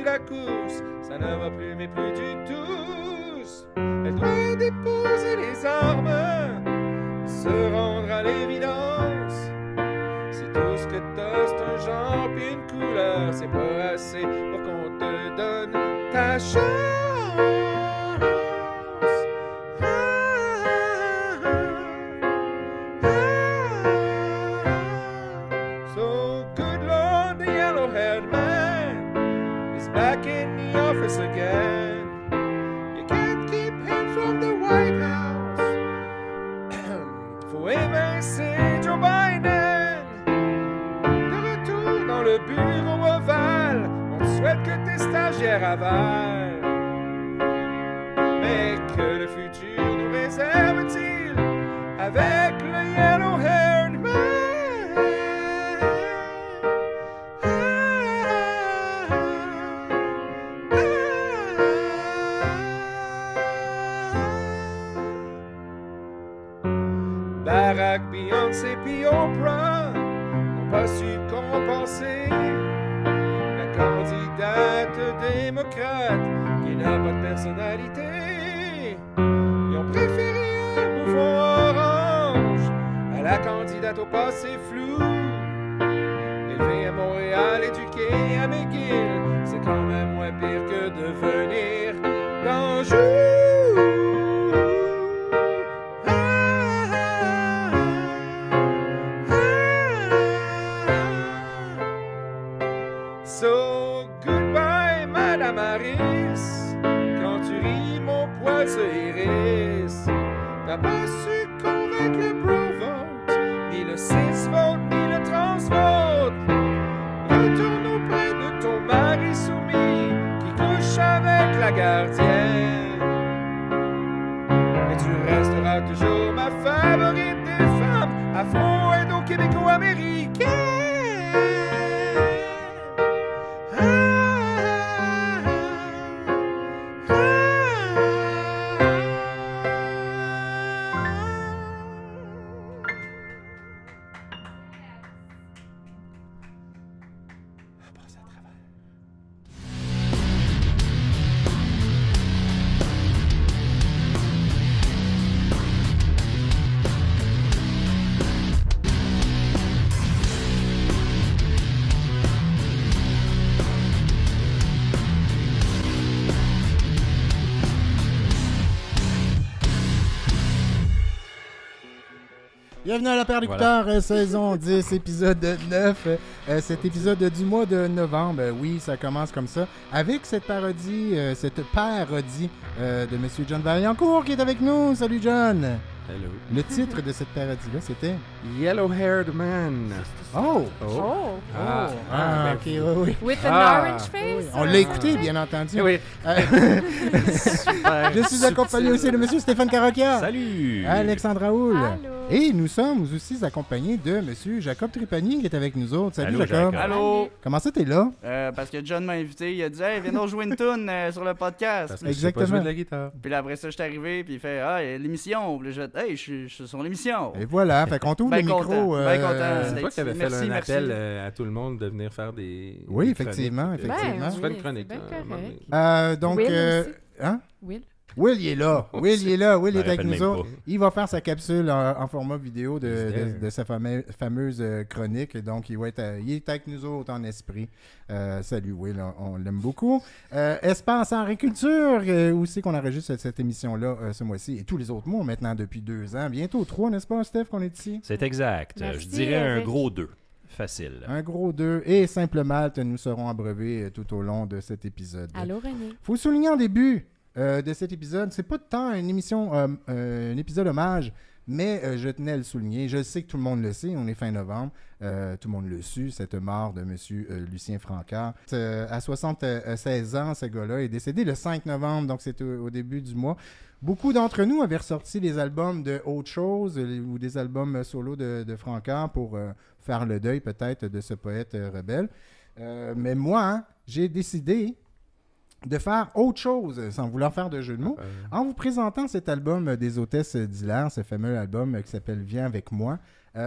la course, ça ne va plus, mais plus du tout. Elle doit déposer les armes, se rendre à l'évidence. Si tout ce que t'as, c'est un genre puis une couleur, c'est pas assez pour qu'on te donne ta chance. So good Lord, the yellow-haired man is back in the office again. You can't keep him from the White House. Faut évincer Joe Biden. De retour dans le bureau ovale, on te souhaite que tes stagiaires avalent. Mais que le futur nous réserve-t-il avec le yellow-haired man? Barack, Beyoncé puis Oprah n'ont pas su compenser la candidate démocrate qui n'a pas de personnalité. Ils ont préféré un bouffon orange à la candidate au passé flou. Élevé à Montréal, éduqué à McGill, c'est quand même moins pire que de venir d'Anjou. So goodbye, Madame Harris. Quand tu ris, mon poil se hérisse. T'as pas su convaincre le pro-vote, ni le cis-vote, ni le trans-vote. Retourne auprès de ton mari soumis qui couche avec la gardienne. Mais tu resteras toujours ma favorite des femmes afro-indo-québéco-américaines. Bienvenue à la Paire d'écouteurs, saison 10, épisode 9. Cet épisode du mois de novembre, oui, ça commence comme ça, avec cette parodie de Monsieur John Vaillancourt qui est avec nous. Salut John! Hello. Le titre de cette parodie-là, c'était Yellow-haired man. Oh! Ben, Ok, oui. With an orange face? Oui. On l'a écouté, bien entendu. Oui. Je suis accompagné aussi de Monsieur Stéphane Carocchia. Salut. Alexandre Raoul. Allô. Et nous sommes aussi accompagnés de Monsieur Jacob Trépanier qui est avec nous autres. Salut Allô, Jacob. Jacob. Allô? Comment ça, t'es là? Parce que John m'a invité, il a dit « Hey, viens nous jouer une toune sur le podcast. Parce que je sais pas Exactement. jouer de la guitare. » Puis là, après ça, je suis arrivé, puis il fait « Ah, il y a l'émission. » Puis là, je vais « Hey, je suis sur l'émission. » Et voilà, fait qu'on t'ouvre Ben le content, micro. ben content. C'est toi qui avais fait Merci, un merci. appel à tout le monde de venir faire des. Oui, des effectivement, chroniques. effectivement. Tu fais une oui, chronique. c'est là, bien à un moment correct. donné. Donc, Will aussi. hein? Will? Will, il est là. Will, il est là. Will Je me est avec rappelle nous même autres. pas. Il va faire sa capsule en format vidéo He's de sa fameuse chronique. Donc, il est avec nous autres en esprit. Salut Will, on l'aime beaucoup. Espace en agriculture, où c'est qu'on enregistre cette émission-là ce mois-ci et tous les autres mois maintenant depuis 2 ans. Bientôt 3, n'est-ce pas, Steph, qu'on est ici? C'est exact. Merci, Je dirais un Eric. gros 2. Facile. Un gros 2 et simple malte nous serons abreuvés tout au long de cet épisode. Allô, René? Faut souligner en début de cet épisode, c'est pas tant une émission, un épisode hommage, mais je tenais à le souligner. Je sais que tout le monde le sait, on est fin novembre, tout le monde le su, cette mort de M. Lucien Francard. À 76 ans, ce gars-là est décédé le 5 novembre, donc c'est au début du mois. Beaucoup d'entre nous avaient ressorti les albums de Autre Chose ou des albums solo de Francard pour faire le deuil peut-être de ce poète rebelle. Mais moi, j'ai décidé de faire autre chose, sans vouloir faire de jeu de mots, en vous présentant cet album des Hôtesses d'Hilaire, ce fameux album qui s'appelle « Viens avec moi ».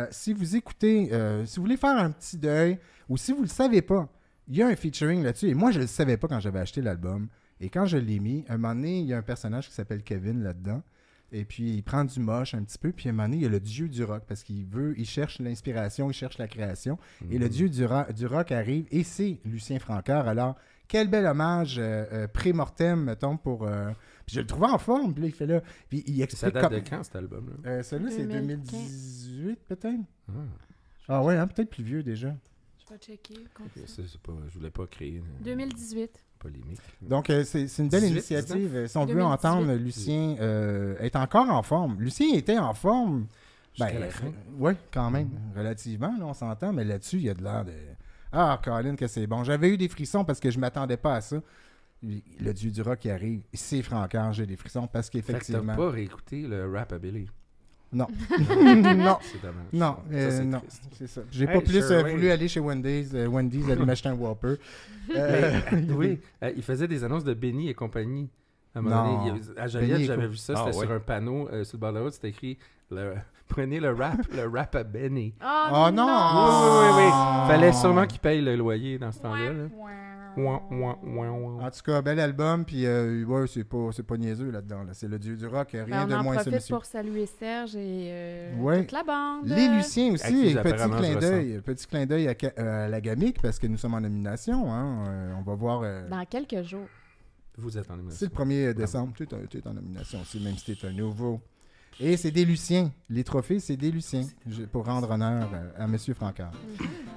Si vous écoutez, si vous voulez faire un petit deuil, ou si vous ne le savez pas, il y a un featuring là-dessus. Et moi, je ne le savais pas quand j'avais acheté l'album. Et quand je l'ai mis, un moment donné, il y a un personnage qui s'appelle Kevin là-dedans. Et puis, il prend du moche un petit peu. Puis, à un moment donné, il y a le dieu du rock parce il cherche l'inspiration, il cherche la création. Et le dieu du rock arrive et c'est Lucien Francoeur. Alors, quel bel hommage pré-mortem, mettons, pour... Puis je le trouvais en forme. Puis là, il fait là... Puis il explique... Ça date de quand, cet album-là? Celui-là, c'est 2015. 2018, peut-être? Ah. Ah ouais, hein, peut-être plus vieux déjà. Je vais checker. C'est pas, je voulais pas créer une 2018. polémique. Donc, c'est une belle 18, initiative. Si on veut 2018. entendre Lucien être encore en forme. Lucien était en forme. Jusqu'à la fin. Oui, quand même, relativement, là, on s'entend. Mais là-dessus, il y a de l'air de... Ah, Colin, que c'est bon. J'avais eu des frissons parce que je m'attendais pas à ça. Le dieu du rock qui arrive, c'est Francoeur, j'ai des frissons parce Fait que qu'effectivement... t'as pas réécouté le Rap-A-Billy. Non. non. C'est dommage. Non, Ça, c'est non, triste. c'est ça. J'ai Hey, pas plus Shirley. voulu aller chez Wendy's aller m'acheter un Whopper. Oui, il faisait des annonces de Benny et compagnie. À un moment Non. donné, à Joliette, Benny et j'avais Co- vu ça, Ah, c'était ouais. sur un panneau sur le bord de la route, c'était écrit prenez le rap à Benny. Oh non! Oui. Ah. Fallait sûrement qu'il paye le loyer dans ce temps-là. Là. Ouin, ouin, ouin, ouin. En tout cas, bel album, puis ouais, c'est pas niaiseux là-dedans. Là. C'est le dieu du rock, rien Ben, de on en moins ce profite monsieur. pour saluer Serge et Ouais. toute la bande. Les Luciens aussi, À qui petit apparemment je petit clin d'œil à la Gamique, parce que nous sommes en nomination. Hein. On va voir. Dans quelques jours. Vous êtes en émission. C'est le 1er décembre. Tu es en nomination aussi, même si tu es un nouveau. Et c'est des Luciens. Les trophées, c'est des Luciens, pour rendre honneur à M. Francoeur.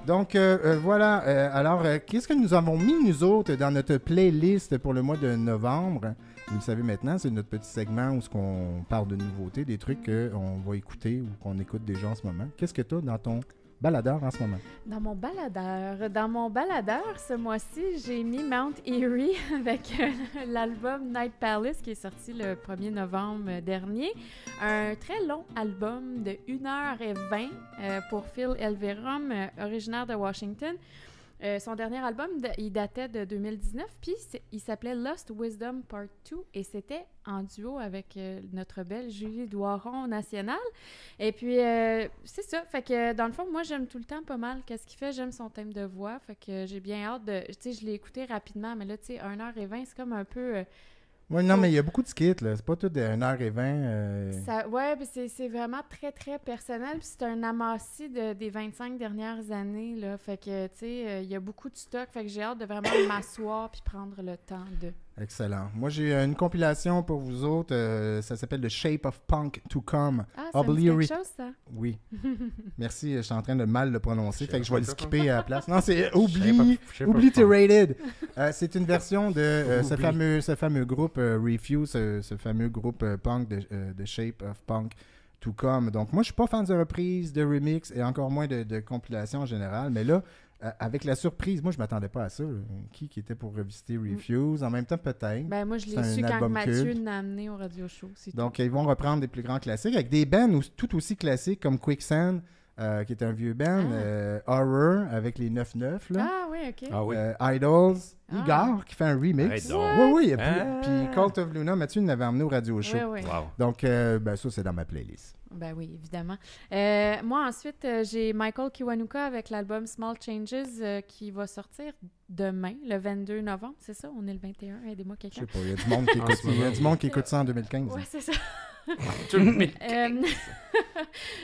Donc, voilà. Alors, qu'est-ce que nous avons mis, nous autres, dans notre playlist pour le mois de novembre? Vous le savez maintenant, c'est notre petit segment où on parle de nouveautés, des trucs qu'on va écouter ou qu'on écoute déjà en ce moment. Qu'est-ce que tu as dans ton baladeur en ce moment? Dans mon baladeur, ce mois-ci, j'ai mis Mount Erie avec l'album Night Palace qui est sorti le 1er novembre dernier. Un très long album de 1h20 pour Phil Elverum, originaire de Washington. Son dernier album, il datait de 2019, puis il s'appelait Lost Wisdom Part 2, et c'était en duo avec notre belle Julie Doiron nationale. Et puis, c'est ça. Fait que, dans le fond, moi, j'aime tout le temps pas mal qu'est-ce qu'il fait. J'aime son thème de voix. Fait que j'ai bien hâte de... Tu sais, je l'ai écouté rapidement, mais là, tu sais, 1h20, c'est comme un peu... Oui, non, mais il y a beaucoup de skits, là. C'est pas tout de 1h20. Ça, ouais, puis c'est vraiment très, très personnel. Puis c'est un amassis des 25 dernières années, là. Fait que, tu sais, il y a beaucoup de stock. Fait que j'ai hâte de vraiment m'asseoir puis prendre le temps de... Excellent. Moi, j'ai une compilation pour vous autres. Ça s'appelle The Shape of Punk to Come. Ah, ça me dit Obliterate. quelque chose, ça? Oui. Merci, je suis en train de mal le prononcer, fait que je vais le Shape of skipper à la place. Non, c'est Shape of Obliterated. C'est une version de ce fameux groupe Refuse, ce fameux groupe punk de Shape of Punk to Come. Donc, moi, je suis pas fan de reprise, de remix et encore moins de compilation en général, mais là, avec la surprise, moi, je m'attendais pas à ça. Là. Qui était pour revisiter Refuse? En même temps, peut-être. Ben, moi, je C'est l'ai un su quand album Mathieu culte. l'a amené au radio show. C'est Donc, tout. ils vont reprendre des plus grands classiques avec des bands tout aussi classiques comme Quicksand, qui est un vieux band, Horror avec les 9-9, là. Ah, oui, OK. Ah oui. Idols, Ah. Igor qui fait un remix. Arrête donc. Oui, oui. Ah. Puis Cult of Luna, Mathieu nous avait emmené au radio show. Oui, oui. Wow. Donc, ça, c'est dans ma playlist. Ben oui, évidemment. Moi, ensuite, j'ai Michael Kiwanuka avec l'album Small Changes qui va sortir demain, le 22 novembre. C'est ça? On est le 21. Aidez-moi Je quelqu'un. sais pas, il y a du monde qui En écoute, ce il y a moment, du monde qui écoute ça en 2015. Ouais, c'est ça. Tu le mets.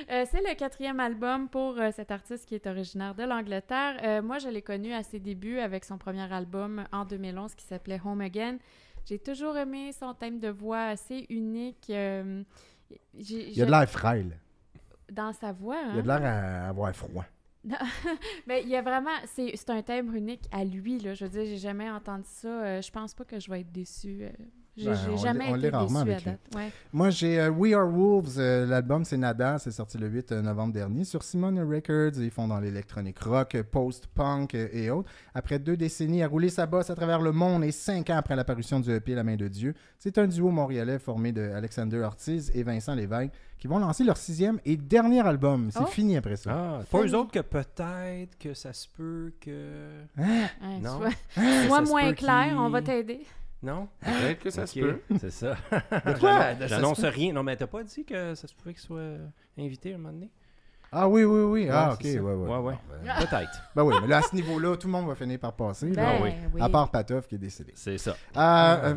C'est le 4e album pour cet artiste qui est originaire de l'Angleterre. Moi, je l'ai connu à ses débuts avec son premier album en 2011 qui s'appelait Home Again. J'ai toujours aimé son thème de voix assez unique. Il y a de l'air frêle. Dans sa voix, Il y a de l'air à avoir froid. Mais il y a vraiment... C'est un thème unique à lui, là. Je veux dire, j'ai jamais entendu ça. Je pense pas que je vais être déçue. J'ai Ben, jamais on été l'est rarement déçue à avec lui. date. Ouais. Moi, j'ai We Are Wolves. L'album, c'est Nada. C'est sorti le 8 novembre dernier sur Simone Records. Ils font dans l'électronique rock, post-punk et autres. Après 2 décennies à rouler sa bosse à travers le monde et 5 ans après l'apparition du EP La Main de Dieu, c'est un duo montréalais formé de Alexander Ortiz et Vincent Lévesque qui vont lancer leur 6e et dernier album. C'est Oh. fini après ça. Ah, pas eux autres que peut-être que ça se peut que... Hein? Ouais, Non. Sois Ça se moins peut clair, qu'il- on va t'aider. Non? Peut-être que ça Ok, se peut. c'est ça. quoi? J'annonce rien. Non, mais t'as pas dit que ça se pouvait qu'il soit invité un moment donné? Ah oui, oui, oui. Ah, Ouais, ok, c'est ouais, ça. ouais. Ouais, ouais. Bon, Peut-être. ben oui, mais là, à ce niveau-là, tout le monde va finir par passer. là. Ben, oui. oui. À part Patoff qui est décédé. C'est ça.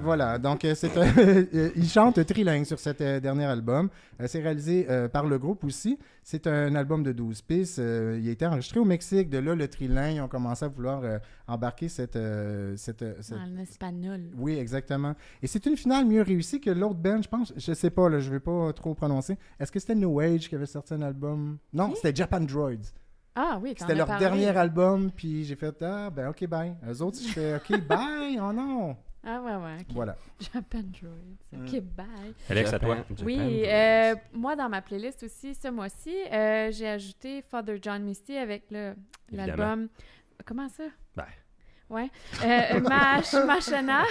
Voilà, donc il chante trilingue sur cet dernier album. C'est réalisé par le groupe aussi. C'est un album de 12 pistes. Il a été enregistré au Mexique. De là, le trilingue, ils ont commencé à vouloir embarquer cette... En espagnol. Oui, exactement. Et c'est une finale mieux réussie que l'autre band, je pense. Je sais pas, là, je vais pas trop prononcer. Est-ce que c'était New Age qui avait sorti un album? Non, c'était Japan Droids. Ah oui, t'en C'était as leur parlé. dernier album, puis j'ai fait « Ah, ben ok, bye ». Eux autres, je fais « Ok, bye, oh non ». Ah ouais, ouais. ok. Voilà. Japan Droids. OK, bye. Alex, à toi. Oui, moi, dans ma playlist aussi, ce mois-ci, j'ai ajouté Father John Misty avec l'album... Comment ça? Ben. Ouais. Machana.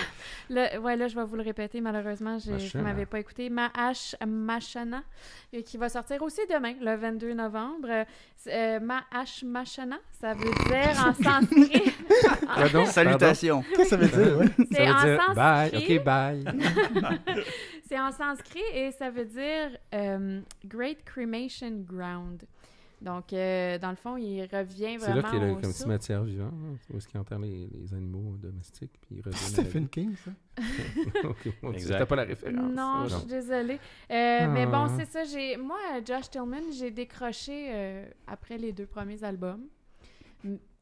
Ouais, là, je vais vous le répéter, malheureusement, vous ne m'avez pas écouté. Machana, qui va sortir aussi demain, le 22 novembre. Machana, ça veut dire en sanskrit... Salutations. Qu'est-ce que ça veut dire? Ouais? C'est Ça en veut dire bye, sanskrit. ok, bye. C'est en sanskrit et ça veut dire Great Cremation Ground. Donc, dans le fond, il revient C'est là vraiment qu'il y a au comme source. cimetière vivant, hein, où est-ce qu'ils enterrent les animaux domestiques, puis ils reviennent. Stephen King, ça? Ok, bon, Exact. t'as pas la référence. Non, je ça. suis désolée. Mais bon, Ah. c'est ça. Moi, Josh Tillman, j'ai décroché après les 2 premiers albums.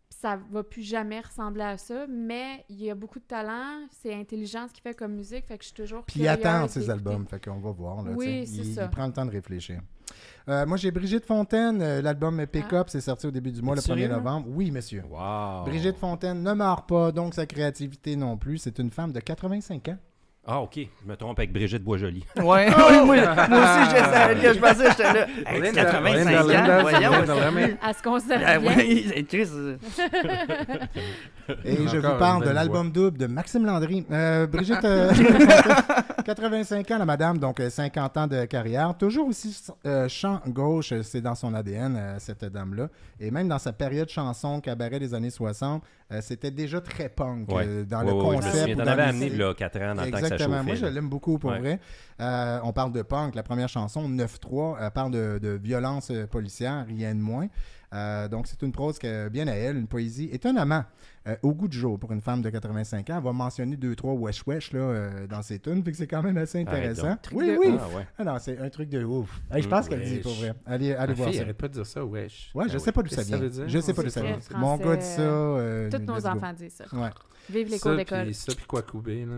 Ça va plus jamais ressembler à ça, mais il y a beaucoup de talent. C'est intelligent ce qu'il fait comme musique, fait que je suis toujours Puis il curieuse attend ses d'écouter. albums, fait qu'on va voir. Là, Oui, tu sais. c'est Il ça. prend le temps de réfléchir. Moi, j'ai Brigitte Fontaine. L'album Pick Up, c'est sorti au début du mois, le 1er Sérieux? novembre. Oui, monsieur. Wow. Brigitte Fontaine ne meurt pas, donc sa créativité non plus. C'est une femme de 85 ans. Ah, OK. Je me trompe avec Brigitte Boisjoli. Ouais, oui, moi aussi, je pensais, j'étais là. Hey, 85 ans, voyons. À ce qu'on se Ah revient. oui, c'est Chris. Et je Encore vous parle une de belle l'album double de Maxime Landry. Brigitte, 85 ans, la madame, donc 50 ans de carrière. Toujours aussi chant gauche, c'est dans son ADN, cette dame-là. Et même dans sa période chanson cabaret des années 60, c'était déjà très punk dans le concept. T'en ou dans avais les- amené là, 4 ans dans le temps que ça Exactement. chauffait. Moi, je là. l'aime beaucoup pour Ouais. vrai. On parle de punk. La première chanson, 9-3, elle parle de violence policière, rien de moins. Donc, c'est une prose bien à elle, une poésie étonnamment au goût du jour pour une femme de 85 ans. Elle va mentionner 2-3 wesh-wesh dans ses tunes, fait que c'est quand même assez intéressant. donc. Oui, de oui. Ah, ouais. Ah non, c'est un truc de ouf. Hey, je pense qu'elle le dit pour vrai. Allez Ma voir fille, ça. arrête pas de dire ça, wesh. Ouais, je sais pas d'où ça Qu'est-ce que vient. veut dire? Je sais pas d'où C'est ça vient. très Mon gars dit ça. Tous nos let's go. enfants disent ça. Ouais. Vive les Ça, cours d'école. Ça, puis Kwakubé, là.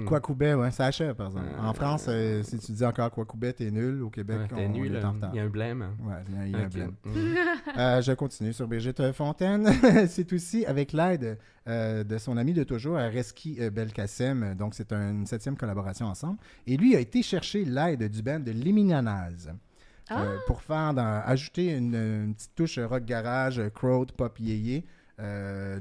Quacoubet, ouais, ça achève, par exemple. En France, si tu dis encore Quacoubet, t'es nul. Au Québec, T'es on nul, est là. en retard. Il y a un blême. Hein. Ouais, il y a un Ok. blême. Mm. Je continue sur Brigitte Fontaine. C'est aussi avec l'aide de son ami de toujours, Reski Belkacem. Donc, c'est une 7e collaboration ensemble. Et lui a été chercher l'aide du band de Liminanaz pour faire ajouter une petite touche rock garage, crowd, pop yéyé,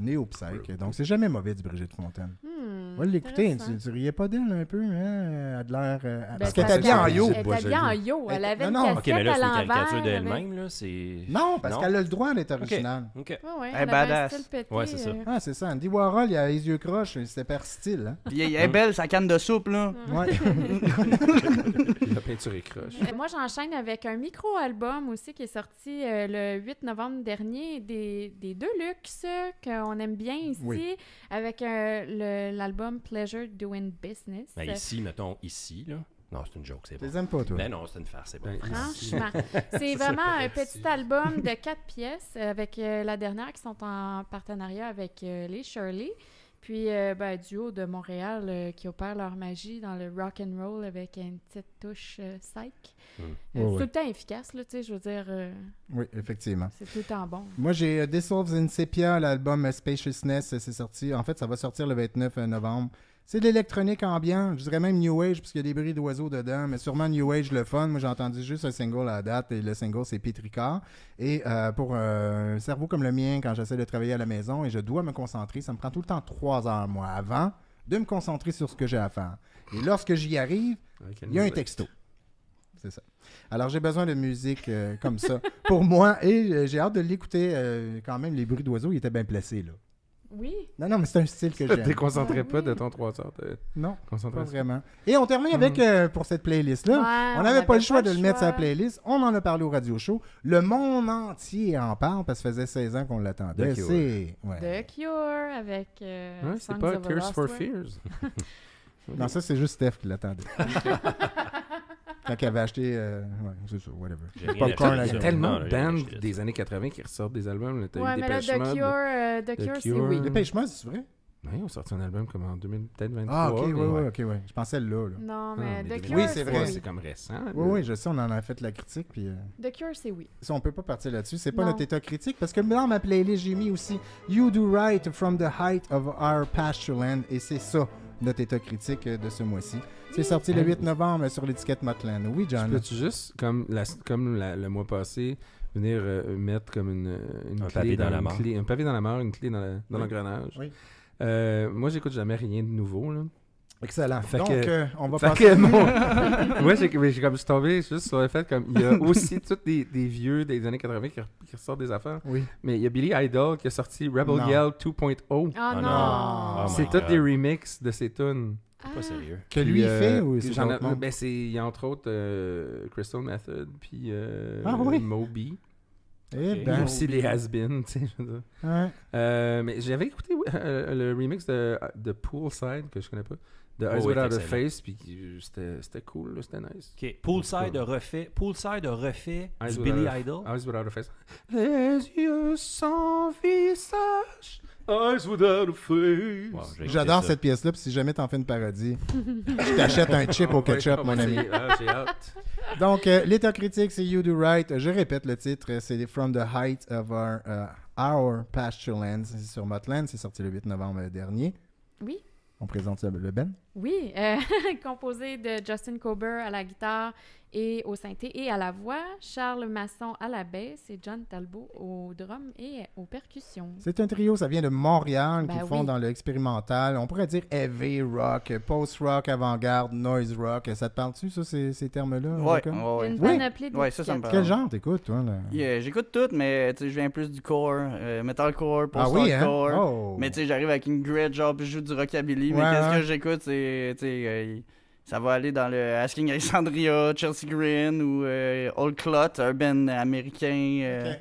néo-psych. Donc, c'est jamais mauvais du Brigitte Fontaine. On va l'écouter. Tu riais pas d'elle un peu, hein? Elle a de l'air... parce qu'elle était bien en yo. Elle était bien en yo. Elle avait une Non, non. casquette OK, mais là, à c'est une l'envers. caricature d'elle-même, là. C'est... Non, parce Non? qu'elle a le droit d'être OK. originale. OK. Ouais, Elle est elle avait un badass. style pété, Ouais, c'est ça. Ah, c'est ça. Andy Warhol, il a les yeux croches. C'était par style. Hein? Puis elle est belle, sa canne de soupe, là. Ouais. La peinture est croche. Moi, j'enchaîne avec un micro-album aussi qui est sorti le 8 novembre dernier, des Deluxe qu'on aime bien ici, Oui. avec l'album Pleasure Doing Business. Ben, ici, mettons, ici, là. Non, c'est une joke, c'est Tu bon. les aimes pas, toi? Ben non, c'est une farce, c'est bon. Ben, Franchement, c'est vraiment un petit album de 4 pièces avec la dernière qui sont en partenariat avec les Shirley. Puis, duo de Montréal qui opère leur magie dans le rock and roll avec une petite touche psych. Ouais, C'est ouais. tout le temps efficace, là, tu sais, je veux dire, Oui, effectivement. c'est tout le temps bon. Moi, j'ai Dissolves in Sepia, l'album Spaciousness, c'est sorti. En fait, ça va sortir le 29 novembre. C'est de l'électronique ambiant, je dirais même New Age, puisqu'il y a des bruits d'oiseaux dedans, mais sûrement New Age le fun. Moi, j'ai entendu juste un single à la date, et le single, c'est Pétricard. Et pour un cerveau comme le mien, quand j'essaie de travailler à la maison et je dois me concentrer, ça me prend tout le temps 3 heures, moi, avant de me concentrer sur ce que j'ai à faire. Et lorsque j'y arrive, il y a un texto. C'est ça. Alors, j'ai besoin de musique comme ça pour moi, et j'ai hâte de l'écouter. Quand même, les bruits d'oiseaux, ils étaient bien placés, là. Oui. Non, mais c'est un style que Tu te j'aime. déconcentrais pas oui. de ton 3 heures de Non, pas concentration. vraiment. Et on termine avec, pour cette playlist-là, Ouais, on n'avait pas le choix de le le mettre sur la choix. playlist. On en a parlé au radio show. Le monde entier en parle parce que ça faisait 16 ans qu'on l'attendait. The Cure. C'est... Ouais. The Cure avec Ouais, c'est Songs pas of a Tears Lost for World. Fears. Non, ça, c'est juste Steph qui l'attendait. Quand il avait acheté... ouais, c'est ça, whatever. J'ai rien Popcorn, acheté, là, Il y a Non, tellement non, de j'ai rien bands acheté. des années 80 qui ressortent des albums. Là, t'as Ouais, eu mais là, Depeche Mode. The Cure, c'est Cure. oui. Dépêche Mode, c'est vrai? Ouais, ils ont sorti un album comme en 2000, peut-être 23. Ah, ok, mais ouais. Je pensais là. Non, Non, mais mais The 2023, Cure, Oui, c'est vrai. C'est comme récent. Oui, je sais, on en a fait la critique, puis... The Cure, c'est oui. Ça, on peut pas partir là-dessus. C'est pas Non. notre état critique, parce que dans ma playlist, j'ai mis aussi You Do Right from the Height of Our Pasture Land, et c'est ça, notre état critique de ce mois-ci. C'est sorti le 8 novembre sur l'étiquette Motland. Oui, John? Peux-tu juste, comme le mois passé, venir mettre comme une Un clé pavé dans la une mare. clé- un pavé dans la mare, une clé dans Oui. l'engrenage. Oui. Moi, j'écoute jamais rien de nouveau. Là. Excellent. Fait Donc, que- on va Fait passer... que moi, j'ai comme je suis tombé juste sur le fait comme il y a aussi tous des vieux des années 80 qui ressortent des affaires. Oui. Mais il y a Billy Idol qui a sorti Rebel Non. Yell 2.0. Oh Ah non! non. Oh C'est my tous God. des remixes de ses tunes. Ah. Pas sérieux. Que lui, il fait, ou puis c'est j'en ai- d'autres mondes? ben, il y a entre autres Crystal Method, puis Ah oui? Moby. Eh Il y a ben... aussi des has-been, tu sais, je veux dire. Ouais. Mais j'avais écouté le remix de Poolside, que je connais pas, de Eyes oui, Without a excellent. Face, puis c'était cool, là, c'était nice. OK. Poolside a refait Eyes du Without Billy a- Idol. Eyes Without a Face. Les yeux sans visage, Eyes Without a Face. Wow, j'ai écouté J'adore ça. cette pièce-là, puis si jamais t'en fais une parodie, je t'achète un chip au ketchup, mon ami. J'ai hâte. Donc, l'état critique, c'est You Do Right. Je répète le titre, c'est From the Height of Our Pasture Lands. C'est sur Motland, c'est sorti le 8 novembre dernier. Oui. On présente le Ben. Oui, composé de Justin Cober à la guitare et au synthé et à la voix, Charles Masson à la basse et John Talbot au drum et aux percussions. C'est un trio, ça vient de Montréal, Ben qui font oui. dans le expérimental. On pourrait dire heavy rock, post-rock, avant-garde, noise rock. Ça te parle-tu, ça, ces termes-là? Ouais, Jacob? ouais. Une Oui. panoplie Ouais, ça me d'étiquettes. parle. Quel genre t'écoutes, toi? Là? Yeah, j'écoute tout, mais tu sais, je viens plus du core, metalcore, Ah oui, hein? post-hardcore. Oh! Mais tu sais, j'arrive avec une grid, genre, puis je joue du rockabilly. Mais Ouais, qu'est-ce ouais. que j'écoute, c'est, tu sais, ça va aller dans le Asking Alexandria, Chelsea Green ou Old Clot, un band américain. Ok.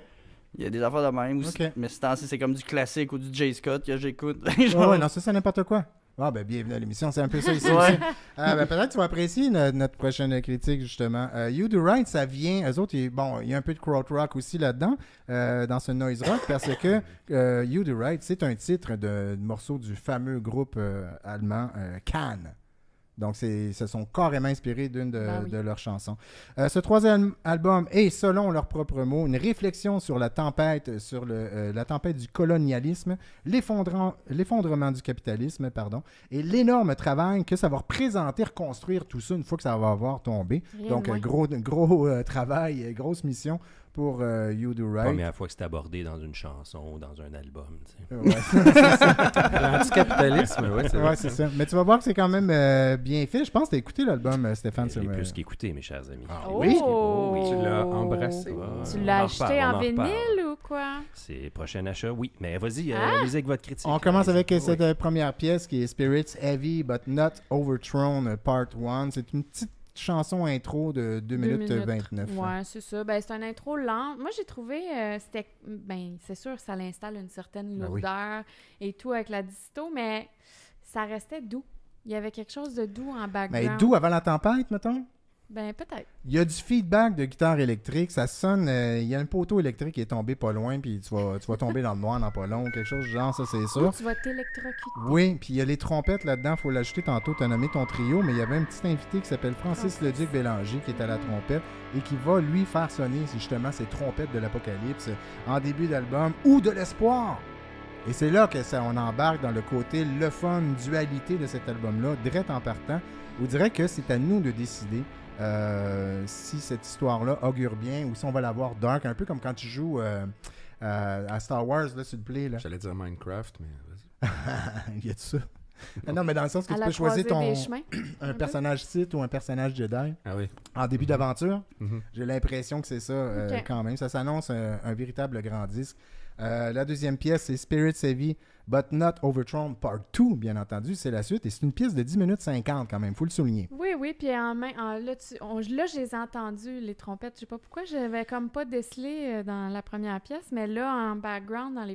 Il y a des affaires de même. Aussi. Ok. Mais c'est comme du classique ou du J. Scott que j'écoute. Ouais, Genre, ouais, non, ça, c'est n'importe quoi. Ah, ben, bienvenue à l'émission, c'est un peu ça ici Ouais. aussi. Ben, peut-être que tu vas apprécier notre prochaine critique, justement. You Do Right, ça vient, eux autres, bon, il y a un peu de krautrock aussi là-dedans, dans ce noise rock, parce que You Do Right, c'est un titre de morceau du fameux groupe allemand Can. Donc, se sont carrément inspirés d'une Ben oui. de leurs chansons. Ce troisième album est, selon leurs propres mots, une réflexion sur la tempête, la tempête du colonialisme, l'effondrement du capitalisme, pardon, et l'énorme travail que ça va représenter, reconstruire tout ça une fois que ça va avoir tombé. Rien Donc, de un moins. gros travail, grosse mission pour You Do Right. Première fois que c'est abordé dans une chanson ou dans un album. Tu sais. Ouais. L'anticapitalisme, ouais, c'est Ouais, vrai. c'est ça. Mais tu vas voir que c'est quand même bien fait. Je pense que tu as écouté l'album, Stéphane. Je l'ai sur, plus qu'écouté, mes chers amis. Ah Je l'ai Oh! plus qu'écouté. Oh oui. Tu l'as embrassé. Tu On l'as en acheté reparle, en on en reparle. vinyle ou quoi? C'est prochain achat, oui. Mais vas-y, Ah! allez-y avec votre critique. On commence avec Allez-y. cette première pièce qui est Spirits Heavy But Not Overthrown Part 1. C'est une petite chanson intro de 2 minutes 29. Ouais, c'est ça. Ben, c'est un intro lent. Moi, j'ai trouvé, c'était, ben, c'est sûr, ça l'installe une certaine Ben oui. lourdeur et tout avec la disto, mais ça restait doux. Il y avait quelque chose de doux en background. Mais d'où avant la tempête, mettons? Ben, peut-être. Il y a du feedback de guitare électrique. Ça sonne. Il y a un poteau électrique qui est tombé pas loin, puis tu vas tomber dans le noir dans pas long, quelque chose du genre, ça, c'est sûr. Tu vas t'électrocuter. Oui, puis il y a les trompettes là-dedans, il faut l'ajouter tantôt, tu as nommé ton trio, mais il y avait un petit invité qui s'appelle Francis Leduc Bélanger qui est à la trompette et qui va lui faire sonner justement ces trompettes de l'apocalypse en début d'album ou de l'espoir. Et c'est là que on embarque dans le côté le fun, dualité de cet album-là, direct en partant. On dirait que c'est à nous de décider si cette histoire-là augure bien ou si on va la voir dark, un peu comme quand tu joues à Star Wars, là, sur le play. Là. J'allais dire Minecraft, mais vas-y. Il y a de ça. Non, mais dans le sens que À tu la peux choisir croisée des chemins. un personnage Sith ou un personnage Jedi Ah oui. en début d'aventure. Mhm. J'ai l'impression que c'est ça Ok. quand même. Ça s'annonce un véritable grand disque. La deuxième pièce, c'est Spirits Heavy, But Not Overthrown Part 2, bien entendu. C'est la suite. Et c'est une pièce de 10 minutes 50 quand même, faut le souligner. Oui, puis là, je les ai entendus, les trompettes. Je sais pas pourquoi, j'avais comme pas décelé dans la première pièce, mais là, en background, dans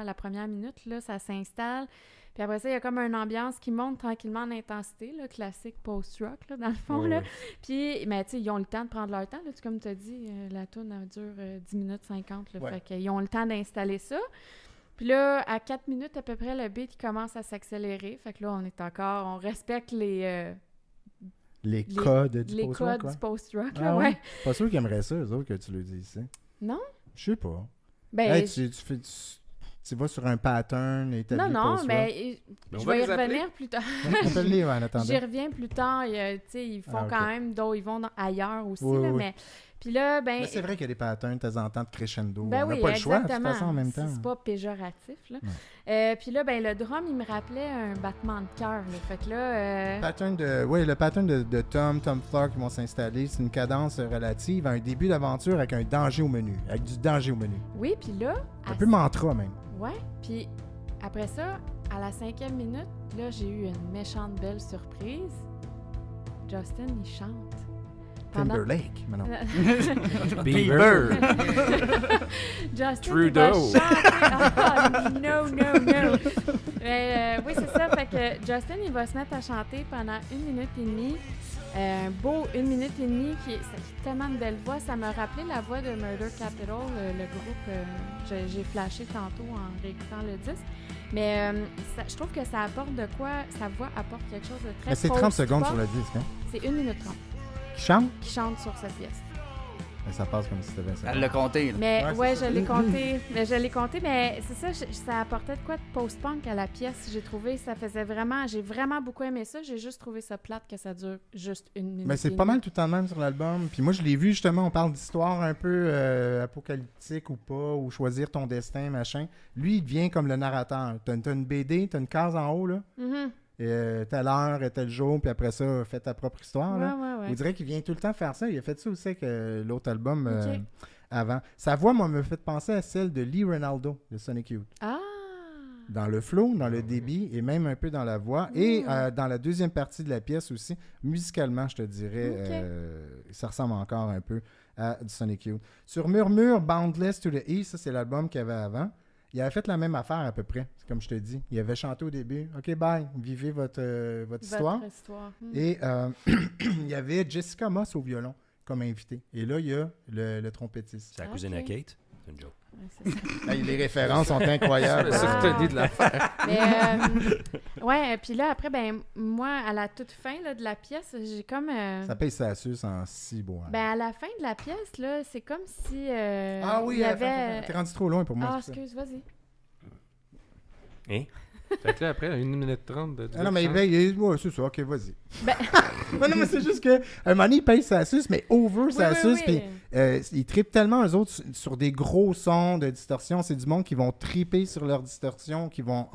la première minute, là, ça s'installe. Puis après ça, il y a comme une ambiance qui monte tranquillement en intensité, là, classique post-rock, là, dans le fond. Oui, là. oui. Puis, mais tu sais, ils ont le temps de prendre leur temps. Là, comme tu as dit, la tourne dure 10 minutes 50. Là, Ouais. Fait qu'ils ont le temps d'installer ça. Puis là, à 4 minutes à peu près, le beat il commence à s'accélérer. Fait que là, on respecte les Codes du les post-rock, codes quoi. du post-rock. Ah Là, ouais? ouais. Pas sûr qu'ils aimeraient ça, eux autres, que tu le dises ici. Non? Je sais pas. Ben, Hey, tu vas sur un pattern établi non, post-rock. mais on je va vais y les appeler. revenir plus tard. On peut le lire en attendant. J'y reviens plus tard. Tu sais, ils font Ah, ok. quand même d'autres. Ils vont ailleurs aussi. Oui, là, oui. mais puis là, ben. Mais c'est vrai qu'il y a des patterns de temps en temps de crescendo. Ben On n'a oui, pas le choix, de toute exactement. façon, en même temps. C'est pas péjoratif, là. Non. Puis là, ben, le drum, il me rappelait un battement de cœur, là. Fait que là... Le pattern de Tom Clark qui vont s'installer, c'est une cadence relative à un début d'aventure avec un danger au menu. Avec du danger au menu. Oui, puis là... Un peu mantra, même. Ouais, puis après ça, à la 5e minute, là, j'ai eu une méchante belle surprise. Justin, il chante. Timberlake, mais non. Bieber. Justin, Trudeau. il va chanter. Ah, no. Mais, oui, c'est ça. Fait que Justin, il va se mettre à chanter pendant 1 minute et demie. Un beau 1 minute et demie qui est tellement de belle voix. Ça m'a rappelé la voix de Murder Capital, le groupe. J'ai flashé tantôt en réécoutant le disque. Mais je trouve que ça apporte de quoi. Sa voix apporte quelque chose de très Mais c'est 30 secondes post-pop. sur le disque, hein? C'est 1 minute 30 Qui chante? qui chante sur cette pièce. Mais ça passe comme si c'était 20 secondes. Elle l'a compté, là. Mais Ouais, ouais, c'est ça. je l'ai compté. Mais c'est ça, ça apportait de quoi de post-punk à la pièce. J'ai trouvé, j'ai vraiment beaucoup aimé ça. J'ai juste trouvé ça plate que ça dure juste 1 minute. Mais c'est et pas demie. mal tout le temps de même sur l'album. Puis moi, je l'ai vu justement, on parle d'histoire un peu apocalyptique ou pas, ou choisir ton destin, machin. Lui, il devient comme le narrateur. T'as une BD, t'as une case en haut, là. Mhm. Telle heure, tel jour, puis après ça, fais ta propre histoire. Là. Ouais. On dirait qu'il vient tout le temps faire ça. Il a fait ça aussi avec l'autre album Ok. avant. Sa voix, moi, me fait penser à celle de Lee Ronaldo, de Sonic Youth. Ah! Dans le flow, dans le débit et même un peu dans la voix. Et dans la deuxième partie de la pièce aussi, musicalement, je te dirais, ça ressemble encore un peu à du Sonic Youth. Sur Murmure, Boundless to the East, ça c'est l'album qu'il y avait avant. Il avait fait la même affaire à peu près, comme je te dis. Il avait chanté au début, OK, bye, vivez votre histoire. Votre histoire. Et il y avait Jessica Moss au violon comme invité. Et là, il y a le trompettiste. C'est la cousine à Ok. Kate. C'est une joke. Ouais, c'est ça. Hey, les références sont incroyables. C'est Ah. retenu de l'affaire. Mais, ouais, puis là, après, ben, moi, à la toute fin là, de la pièce, j'ai comme. Ça paye sa suce en 6 bois. Ben, à la fin de la pièce, là, c'est comme si. Ah oui, il y avait. t'es rendu trop loin pour moi. Ah, c'est ça. excuse, vas-y. Hein? Fait que là, après, 1 minute 30 de Ah non, mais ouais, c'est ça, ok, vas-y. Ben- non, mais c'est juste que un moment donné, il paye sa suce, mais over sa suce, puis ils trippent tellement, eux autres, sur des gros sons de distorsion. C'est du monde qui vont tripper sur leur distorsion, qui vont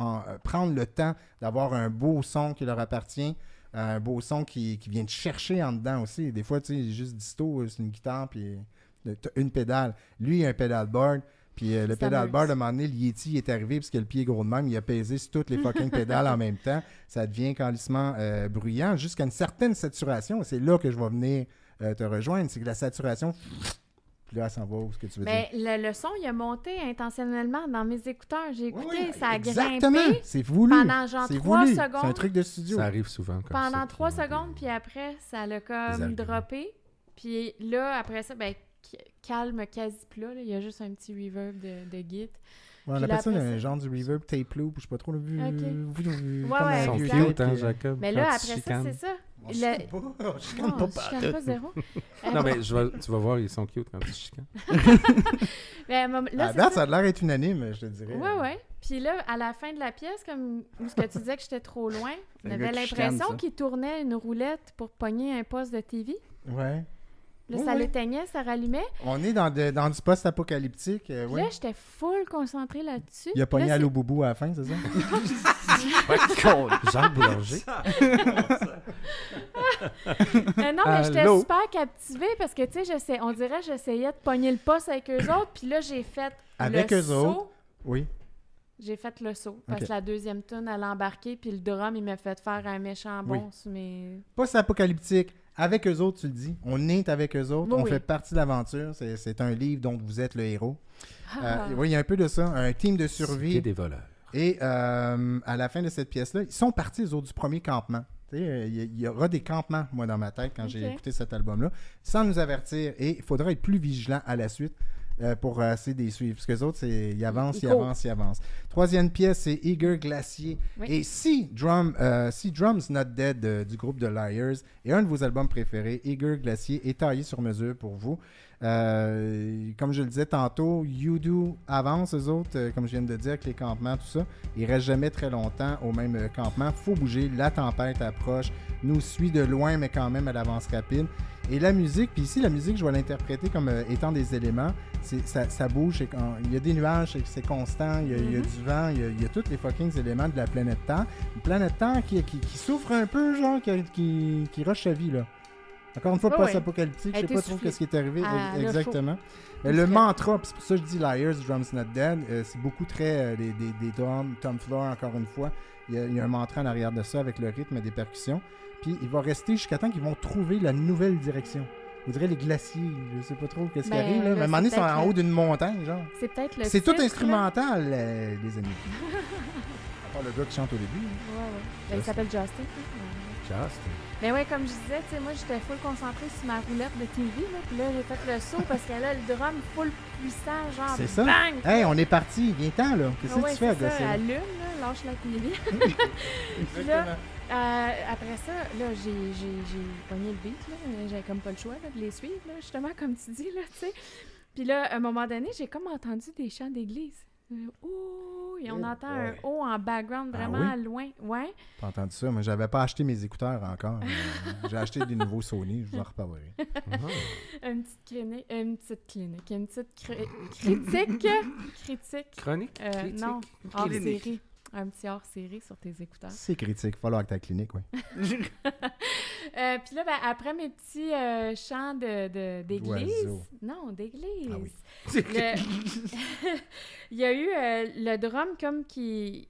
prendre le temps d'avoir un beau son qui leur appartient, un beau son qui vient de chercher en dedans aussi. Des fois, tu sais, juste disto, c'est une guitare, puis t'as une pédale. Lui, il a un pedalboard. Puis le pedalboard, à un moment donné, le Yeti est arrivé parce que le pied est gros de même. Il a pesé sur toutes les fucking pédales en même temps. Ça devient calissement bruyant jusqu'à une certaine saturation. C'est là que je vais venir te rejoindre. C'est que la saturation, puis là, elle s'en va où ce que tu veux Mais dire. le son, il a monté intentionnellement dans mes écouteurs. J'ai écouté, ça a exactement. grimpé C'est voulu. pendant genre C'est 3 voulu. secondes. C'est un truc de studio. Ça arrive souvent comme ça. Pendant 3 puis, secondes, puis après, ça l'a comme arguments. droppé. Puis là, après ça, ben, calme quasi plat. Là. Il y a juste un petit reverb de git. Ouais, on Puis appelle là, ça après un ça- genre du reverb tape loop. Je sais pas trop le vu. Ok. Comme Ouais, un Ils sont vieux exact. cute, tape, hein, puis, Jacob? Mais quand là, tu après ça, chicanes. c'est ça. On chicane pas. On chicane Non, pas je partout. chicane pas zéro. Non, mais tu vas voir, ils sont cute quand tu chicanes. Mais, là, À c'est date, ça. ça a l'air être unanime, je te dirais. Ouais. Puis là, à la fin de la pièce, comme ce que tu disais que j'étais trop loin, C'est un j'avais gars qui chicane, l'impression ça. qu'il tournait une roulette pour pogner un poste de TV. Ouais. Là, Oui, ça oui. l'éteignait, ça rallumait. On est dans du post-apocalyptique. Puis ouais. là, j'étais full concentrée là-dessus. Il a pogné Là, Allô Boubou à la fin, c'est ça? Jacques Boulanger. non, mais j'étais Allô? super captivée parce que, tu sais, on dirait que j'essayais de pogner le poste avec eux autres. Puis là, j'ai fait Avec le eux saut autres? Oui. J'ai fait le saut. Parce Ok. que la deuxième tune, elle a embarqué, puis le drum, il m'a fait faire un méchant Oui. bon sur mes... Post-apocalyptique. Avec eux autres, tu le dis. On est avec eux autres. Oui, on oui. fait partie de l'aventure. C'est un livre dont vous êtes le héros. Ah. Oui, il y a un peu de ça. Un team de Cité survie. des voleurs. Et à la fin de cette pièce-là, ils sont partis, eux autres, du premier campement. Tu sais, il y aura des campements, moi, dans ma tête, quand j'ai Ok. écouté cet album-là, sans nous avertir. Et il faudra être plus vigilant à la suite pour essayer de les suivre. Parce que les autres, ils avancent, Ils ils avancent, ils avancent. Troisième pièce, c'est Eager Glacier. Oui. Et si Drums Not Dead du groupe The Liars est un de vos albums préférés, Eager Glacier est taillé sur mesure pour vous. Comme je le disais tantôt, You Do avance, eux autres, comme je viens de dire, avec les campements, tout ça. Ils restent jamais très longtemps au même campement. Faut bouger, la tempête approche, nous suit de loin, mais quand même, elle avance rapide. Et la musique, puis ici, la musique, je vais l'interpréter comme étant des éléments. Ça bouge, il y a des nuages, c'est constant, il y a du vent, il y a tous les fucking éléments de la planète Terre. Une planète Terre qui souffre un peu, genre, qui rush sa vie, là. Encore une fois, Ouais, post-apocalyptique, je Elle sais a pas été trop soufflée. ce qui est arrivé Ah, là, exactement. faut- Mais le faut- mantra, puis c'est pour ça que je dis Liars, Drums Not Dead, c'est beaucoup très des drums, Tom Floor, encore une fois. Il y a un mantra en arrière de ça avec le rythme des percussions. Puis il va rester jusqu'à temps qu'ils vont trouver la nouvelle direction. Vous direz les glaciers, je sais pas trop qu'est-ce qui Ben, arrive, là. là, Mais à un moment donné, ils c'est sont peut-être en le- haut d'une montagne, genre. C'est peut-être le C'est tout titre, là. instrumental, les amis. À part le gars qui chante au début. Ouais, ouais. Ben, il s'appelle Justin. Justin. Mais ouais, comme je disais, tu sais, moi, j'étais full concentrée sur ma roulette de TV, là. Puis là, j'ai fait le saut parce qu'elle a le drum full puissant, genre. C'est ça. Bang! Hey, on est parti, viens-t'en, là. Qu'est-ce que Ouais, tu fais, c'est ça, gosser? allume, là, lâche la TV. Puis là, après ça, là, j'ai pogné le beat, là. J'avais comme pas le choix, là, de les suivre, là, justement, comme tu dis, là, tu sais. Puis là, à un moment donné, j'ai comme entendu des chants d'église. Ouh! Et on Oh entend boy. un haut en background Ah vraiment loin. Ouais. Pas entendu ça. Moi, j'avais pas acheté mes écouteurs encore. J'ai acheté des nouveaux Sony, je vous en reparlerai. Une petite clinique. Une petite critique. Critique. Chronique? Critique? Non, hors Clinique. série. Un petit hors série sur tes écouteurs. C'est critique, falloir que ta clinique, oui. Puis là, ben, après mes petits chants d'église. D'oiseaux. Non, d'église. Ah oui. Il y a eu le drum comme qui.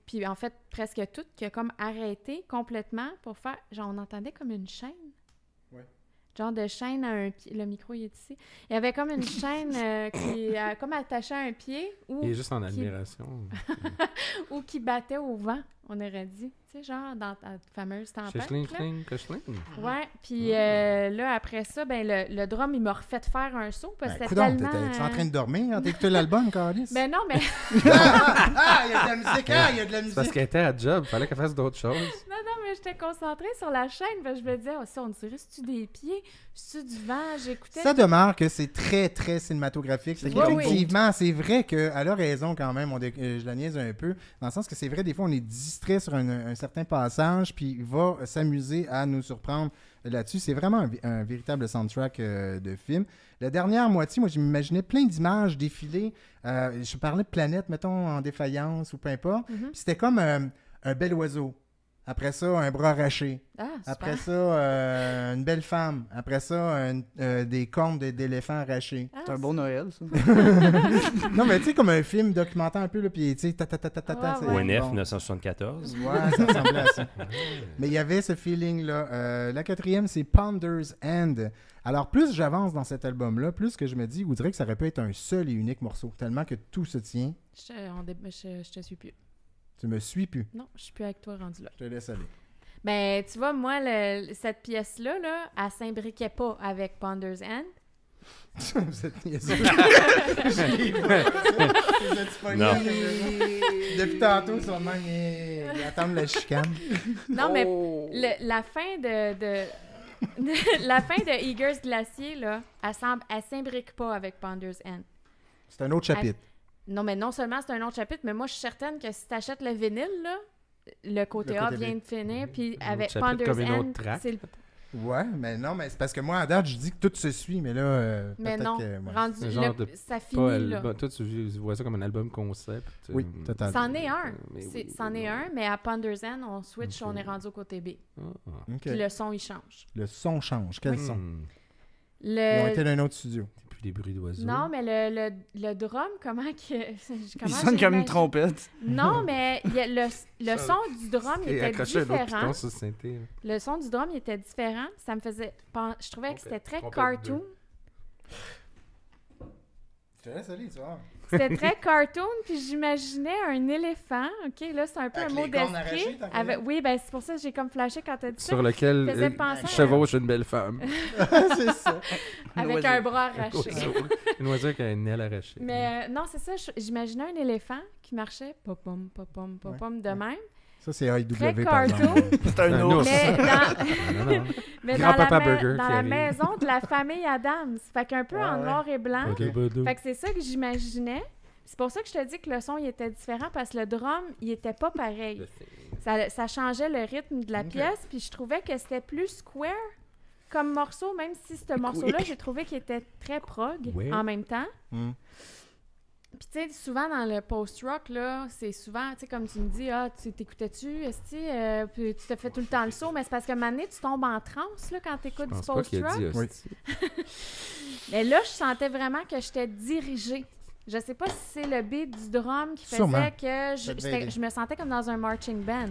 Puis en fait, presque tout, qui a comme arrêté complètement pour faire. Genre, on entendait comme une chaîne. Ouais. Genre de chaîne à un pied. Le micro, il est ici. Il y avait comme une chaîne qui est comme attachée à un pied ou, Il est juste en admiration. ou qui battait au vent, on aurait dit. Tu sais, genre dans ta fameuse tempête. Chishling, là. chling, chishling. Ouais, puis là, après ça, ben le drum, il m'a refait faire un saut parce que Ben, c'était coudonc, tellement... t'étais en train de dormir quand t'écoutais l'album, Carlis? Ben non, mais... Il y a de la musique! Il y a de la C'est parce musique! qu'elle était à job, fallait qu'elle fasse d'autres choses. non, mais j'étais concentrée sur la chaîne, parce que je me disais, oh, ça, on dirait, c'est-tu des pieds? C'est-tu du vent? J'écoutais... Ça demeure que c'est très, très cinématographique. C'est Oui, qu'effectivement, c'est vrai qu'elle a raison quand même. Je la niaise un peu. Dans le sens que c'est vrai, des fois, on est distrait sur un certain passage, puis il va s'amuser à nous surprendre là-dessus. C'est vraiment un véritable soundtrack de film. La dernière moitié, moi, je m'imaginais plein d'images défiler. Je parlais de planète, mettons, en défaillance ou peu importe. Mhm. Puis c'était comme un bel oiseau. Après ça, un bras arraché. Ah, super. Après ça, une belle femme. Après ça, des cornes d'éléphants arrachés. Ah, C'est un beau Noël, ça. Non, mais tu sais, comme un film documentaire un peu, là, puis tu sais, ta. Ouais, ouais. c'est ONF bon. 1974. Ouais, ça ressemblait à ça. Mais il y avait ce feeling-là. La quatrième, c'est Ponder's End. Alors, plus j'avance dans cet album-là, plus que je me dis, vous direz que ça aurait pu être un seul et unique morceau, tellement que tout se tient. Je te suis plus. Tu me suis plus. Non, je suis plus avec toi rendu là. Je te laisse aller. Ben, tu vois, moi, cette pièce-là, là, elle s'imbriquait pas avec Ponder's End. Vous êtes niaiseux. Non. Depuis tantôt, ils sont de même, ils attendent la chicane. Non, mais la fin de la fin de Eager's Glacier, là, elle s'imbrique pas avec Ponder's End. C'est un autre chapitre. Non, mais non seulement c'est un autre chapitre, mais moi, je suis certaine que si tu achètes le vinyle, là, le côté A côté B. vient de finir, puis Un avec autre chapitre Ponder's comme une autre End, track. c'est le... Ouais, mais non, mais c'est parce que moi, à date, je dis que tout se suit, mais là, Mais peut-être non, que... ouais. rendu, C'est genre de ça Pas finit, là. album. Toi, tu vois ça comme un album concept. Oui, totalement. C'en est un. Mais oui, C'en est un, mais à Ponder's End, on switch, Ok. on est rendu au côté B. Ah. OK. Puis le son, il change. Le son change. Quel son? Hmm. Ils ont Le... été dans un autre studio. T'es plus des bruits d'oiseaux. Non, mais le drum, comment Il sonne comme une trompette. Non, mais le son du drum il Et était accrocher un autre différent. piton sur le synthé. là. Le son du drum il était différent. Ça me faisait... Je trouvais que c'était très Trompette cartoon. Je te laisse aller, tu vois. C'était très cartoon, puis j'imaginais un éléphant. OK, là, c'est un peu Avec un mot les cornes d'esprit. arrachées, tant qu'à là. Oui, ben c'est pour ça que j'ai comme flashé quand t'as dit ça. Sur lequel faisait penser à- chevauche une belle femme. C'est ça. Avec oiseau. un bras arraché. Une oiseau qui a une aile arrachée. Mais non, c'est ça. J'imaginais un éléphant qui marchait pom pom pom de même. Ça, c'est AEW, Très par cartoon. exemple. C'est un Un ours. ours. Mais Non, non, non. Mais Grand-Papa dans la, Burger dans qui la arrive. maison de la famille Adams. Fait qu'un peu en Ouais. noir et blanc. Ok. Fait que c'est ça que j'imaginais. C'est pour ça que je te dis que le son il était différent parce que le drum, il était pas pareil. Ça changeait le rythme de la Ok. pièce, puis je trouvais que c'était plus square comme morceau, même si ce morceau-là, j'ai trouvé qu'il était très prog Ouais. en même temps. Hmm. Puis tu sais, souvent dans le post-rock, là, c'est souvent, tu sais, comme tu me dis, ah, tu t'écoutais-tu, esti, puis tu te fais tout le temps le saut, mais c'est parce que maintenant, tu tombes en transe, là, quand tu écoutes Je du pense pas qu'il a post-rock. dit Oui. hostie. Mais là, je sentais vraiment que j'étais dirigée. Je sais pas si c'est le beat du drum qui faisait Sûrement. que Ça devait aider. je me sentais comme dans un marching band.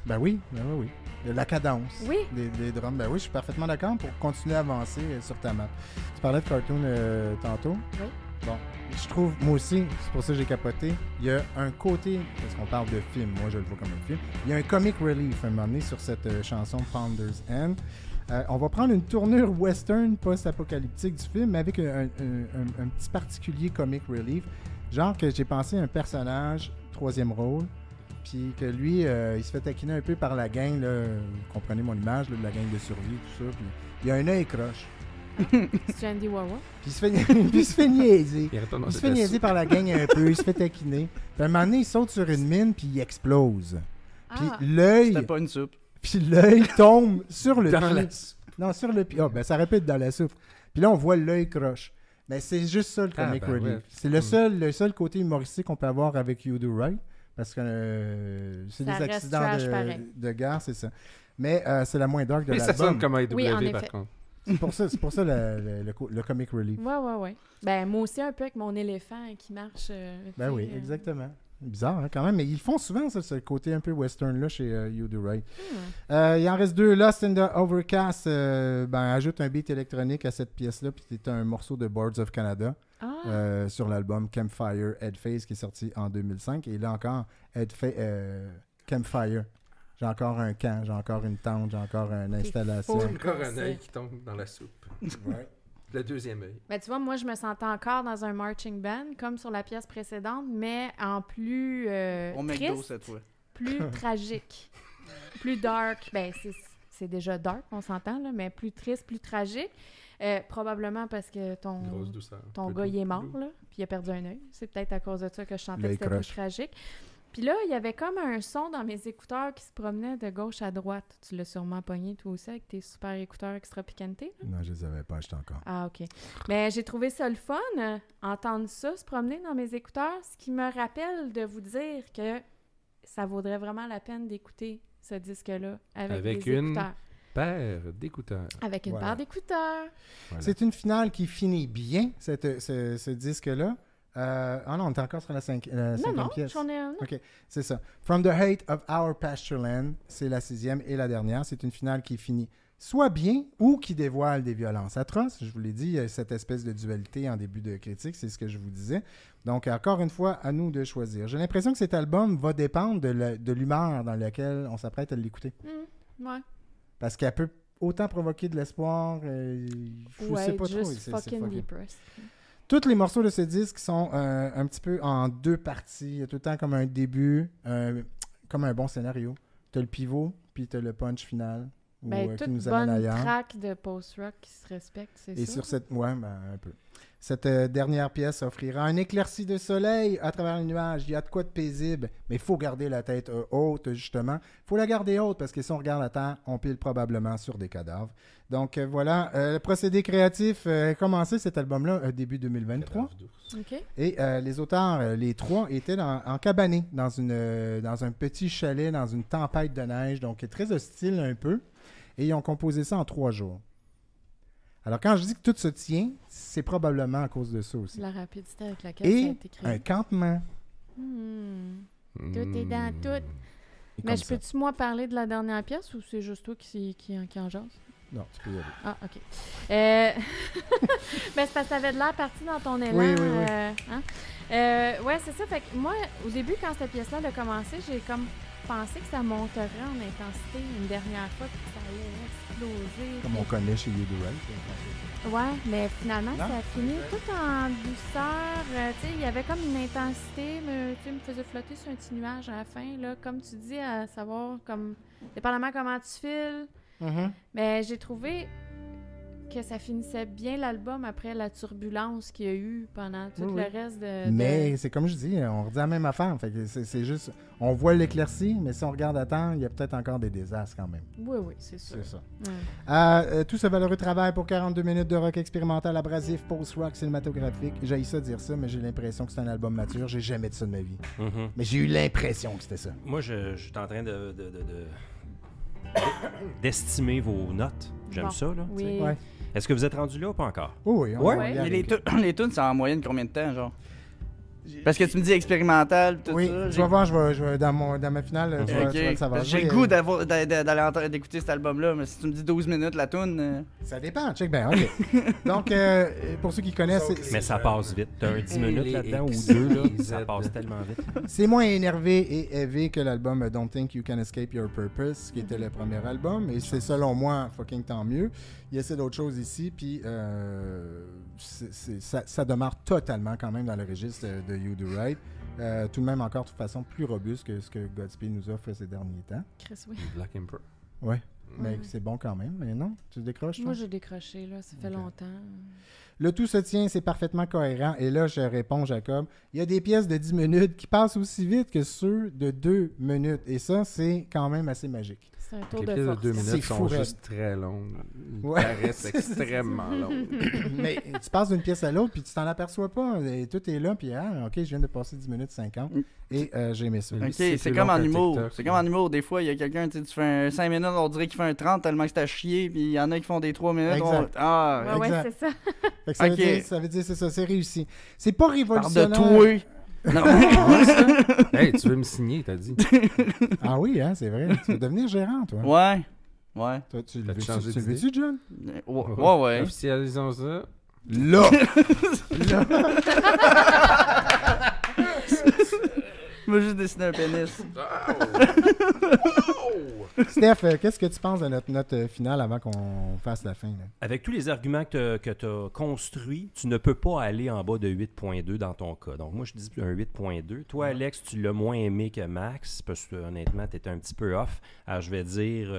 Ben oui, oui. La cadence Oui. des drums. Ben oui, je suis parfaitement d'accord pour continuer à avancer sur ta map. Tu parlais de cartoon tantôt. Oui. Bon, je trouve, moi aussi, c'est pour ça que j'ai capoté, il y a un côté, parce qu'on parle de film, moi je le vois comme un film, il y a un comic relief à un moment donné sur cette chanson Founder's End. On va prendre une tournure western post-apocalyptique du film, mais avec un petit particulier comic relief. Genre que j'ai pensé à un personnage, troisième rôle, puis que lui, il se fait taquiner un peu par la gang, là, vous comprenez mon image, là, de la gang de survie, tout ça, puis il a un œil croche. C'est Andy Wawa. Puis il se fait, puis il se fait niaiser. Il retourne dans Il se le fait niaiser vaisseau. par la gang un peu, il se fait taquiner. Puis à un moment donné, il saute sur une mine, puis il explose. Puis Ah, l'œil, C'était pas une soupe. puis l'œil tombe sur le Dans pied. la... Non, sur le pied. Ah, ben ça répète dans la soupe. Puis là, on voit l'œil croche. Mais c'est juste ça, le Ah, comic ben relief. ouais. C'est le seul côté humoristique qu'on peut avoir avec You Do Right. Parce que c'est Ça des reste accidents trash pareil. de guerre, c'est ça. Mais c'est la moins dark de Mais ça l'album. sonne comme un Oui, en W, par effet. contre. C'est pour ça le comic relief. ouais. Ben, moi aussi, un peu avec mon éléphant qui marche. Ben oui, exactement. Bizarre, hein, quand même, mais ils font souvent ça, ce côté un peu western-là chez You Do Right. Il en reste deux. Lost in the Overcast ajoute un beat électronique à cette pièce-là, puis c'est un morceau de Boards of Canada sur l'album Campfire Headface qui est sorti en 2005. Et là encore, Campfire. J'ai encore un camp, j'ai encore une tente, j'ai encore une installation. fou. Encore un C'est- œil qui tombe dans la soupe. Ouais. Le deuxième œil. Ben, tu vois, moi, je me sentais encore dans un marching band, comme sur la pièce précédente, mais en plus Au McDo triste, cette fois. plus tragique, plus dark. Ben, c'est déjà dark, on s'entend, là, mais plus triste, plus tragique. Probablement parce que Grosse douceur. ton gars, il est mort, là, puis il a perdu un œil. C'est peut-être à cause de ça que je sentais que L'œil c'était plus croche. tragique. Puis là, il y avait comme un son dans mes écouteurs qui se promenait de gauche à droite. Tu l'as sûrement pogné, toi aussi, avec tes super écouteurs extra piquantés. Non, je les avais pas achetés encore. Ah, OK. Mais j'ai trouvé ça le fun, entendre ça se promener dans mes écouteurs, ce qui me rappelle de vous dire que ça vaudrait vraiment la peine d'écouter ce disque-là avec des une écouteurs. paire d'écouteurs. Avec une Voilà. paire d'écouteurs. Voilà. C'est une finale qui finit bien, ce disque-là. Ah non, on est encore sur la Non, cinquième non, pièce. j'en ai un. OK, c'est ça. From the Hate of Our Pastureland, c'est la 6e et la dernière. C'est une finale qui finit soit bien ou qui dévoile des violences atroces. Je vous l'ai dit, il y a cette espèce de dualité en début de critique, c'est ce que je vous disais. Donc, encore une fois, à nous de choisir. J'ai l'impression que cet album va dépendre de l'humeur dans laquelle on s'apprête à l'écouter. Ouais. Parce qu'elle peut autant provoquer de l'espoir, je Ouais, sais pas trop. just c'est fucking fucké. depressed. Tous les morceaux de ce disque sont un petit peu en deux parties. Il y a tout le temps comme un début, comme un bon scénario. Tu as le pivot, puis tu as le punch final. Ben, qui toute nous amène bonne ailleurs. track de post-rock qui se respecte, c'est Et ça? sur cette... Ouais, ben, un peu. Cette dernière pièce offrira un éclairci de soleil à travers les nuages. Il y a de quoi de paisible, mais il faut garder la tête haute, justement. Il faut la garder haute, parce que si on regarde la Terre, on pile probablement sur des cadavres. Donc voilà, le procédé créatif a commencé cet album-là début 2023. Cadavre d'ours. OK. Et les auteurs, les trois, étaient encabanés dans un petit chalet, dans une tempête de neige, donc très hostile un peu. Et ils ont composé ça en 3 jours. Alors, quand je dis que tout se tient, c'est probablement à cause de ça aussi. La rapidité avec laquelle ça a Et été créé. un campement. Tout est dans tout. Et Mais comme je ça. peux-tu, moi, parler de la dernière pièce ou c'est juste toi qui en jase? Non, tu peux y aller. Ah, OK. Ben, c'est parce que t'avais de l'air parti dans ton élan. Oui, oui, oui. Ouais, c'est ça. Fait que moi, au début, quand cette pièce-là a commencé, j'ai comme pensé que ça monterait en intensité une dernière fois, puis que ça allait exploser. Comme on connaît chez You Do Right. Ouais, mais finalement, Non? ça a fini tout en douceur. Tu sais, il y avait comme une intensité, mais tu sais, me faisait flotter sur un petit nuage à la fin, là. Comme tu dis, à savoir, comme, dépendamment comment tu files. Mais j'ai trouvé que ça finissait bien l'album après la turbulence qu'il y a eu pendant tout Oui, le oui. reste de... Mais c'est comme je dis, on redit la même affaire. Fait que c'est juste, on voit l'éclaircie, mais si on regarde à temps, il y a peut-être encore des désastres quand même. Oui, oui, c'est sûr. C'est ça. Ouais. Tout ce valeureux travail pour 42 minutes de rock expérimental, abrasif, post-rock, cinématographique. J'ai ça dire ça, mais j'ai l'impression que c'est un album mature. J'ai jamais dit ça de ma vie. Mhm. Mais j'ai eu l'impression que c'était ça. Moi, je suis en train d'estimer vos notes. J'aime Bon, ça, là. tu sais. Oui. Ouais. Est-ce que vous êtes rendu là ou pas encore? Oh oui, on Ouais. va y Mais aller. les tunes, c'est en moyenne combien de temps, genre? Parce que tu me dis expérimental, tout Oui, ça. tu vas voir, je vais dans ma finale, tu vas Ok. que ça va. Parce que j'ai le goût d'aller d'écouter cet album-là, mais si tu me dis 12 minutes la tune. Ça dépend, check bien, OK. Donc, pour ceux qui connaissent, Mais ça passe vite. T'as un 10 minutes les là-dedans ou X, 2, là. les Ça Z. passe tellement vite. c'est moins énervé et élevé que l'album Don't Think You Can Escape Your Purpose, qui était le premier album, et c'est selon moi fucking tant mieux. Il y a d'autres choses ici, puis ça demeure totalement quand même dans le registre de You Do Right. Tout de même encore de toute façon plus robuste que ce que Godspeed nous offre ces derniers temps. Chris, oui. Black Emperor. Ouais, mais Ouais. c'est bon quand même. Mais non, tu décroches, toi? Moi, j'ai décroché, là. Ça fait Ok. longtemps. Le tout se tient, c'est parfaitement cohérent. Et là, je réponds, Jacob, il y a des pièces de 10 minutes qui passent aussi vite que ceux de 2 minutes. Et ça, c'est quand même assez magique. C'est un tour Les de pièces de force. 2 C'est minutes fou, sont raide. juste très longues. Ils Ouais. paraissent extrêmement longues. Mais tu passes d'une pièce à l'autre, puis tu t'en aperçois pas. Et tout est là, puis OK, je viens de passer 10 minutes 50. Et j'ai aimé ça. Lui, Ok, c'est c'est plus comme long en qu'un humour. TikTok, C'est comme en humour. Des fois, il y a quelqu'un, tu fais un 5 minutes, on dirait qu'il fait un 30 tellement que c'est à chier, puis il y en a qui font des 3 minutes. Exact. Ah, Ouais, ouais, Exact. c'est ça. Fait que ça, Ok. veut dire, c'est ça, c'est réussi. C'est pas parle de révolutionnaire. toi. Non. Hey, tu veux me signer, t'as dit. Ah oui, hein, c'est vrai. Tu veux devenir gérant, toi. Ouais. Ouais. Toi, tu le T'as-tu veux-tu, changé tu le d'idée? veux-tu, John? Ouais, ouais. Officialisons ça. Là! Je vais juste dessiner un pénis. Steph, qu'est-ce que tu penses de notre note finale avant qu'on fasse la fin? Là? Avec tous les arguments que tu as construits, tu ne peux pas aller en bas de 8.2 dans ton cas. Donc, moi, je dis un 8.2. Toi, Alex, tu l'as moins aimé que Max, parce que honnêtement, tu étais un petit peu off. Alors, je vais dire...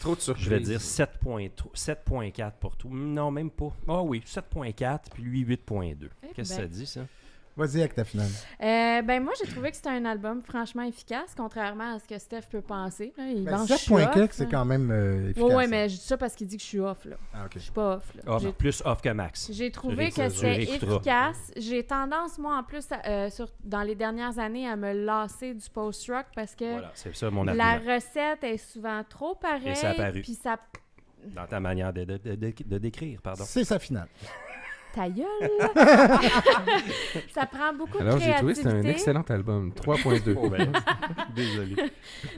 Trop de surprises. Je vais dire 7.4 pour tout. Non, même pas. Ah oui, 7.4, puis lui 8.2. Qu'est-ce que ça dit, ça? Vas-y avec ta finale. Ben moi, j'ai trouvé que c'était un album franchement efficace, contrairement à ce que Steph peut penser. Là. Il Ben, pense que je suis 7.4, off, c'est là. quand même efficace. Ouais, ouais, hein. mais je dis ça parce qu'il dit que je suis off, là. Ah, OK. Je suis pas off, là. Ah, J'ai- plus off que Max. J'ai trouvé Tu que c'était réécouteras. efficace. J'ai tendance, moi, en plus, dans les dernières années, à me lasser du post-rock parce que Voilà, c'est ça mon la argument. recette est souvent trop pareille. Et ça a paru. Puis ça... Dans ta manière de décrire, pardon. C'est sa finale. Ta gueule! Ça prend beaucoup Alors, de j'ai trouvé que c'était un créativité. excellent album. 3.2. Oh, ben, désolé.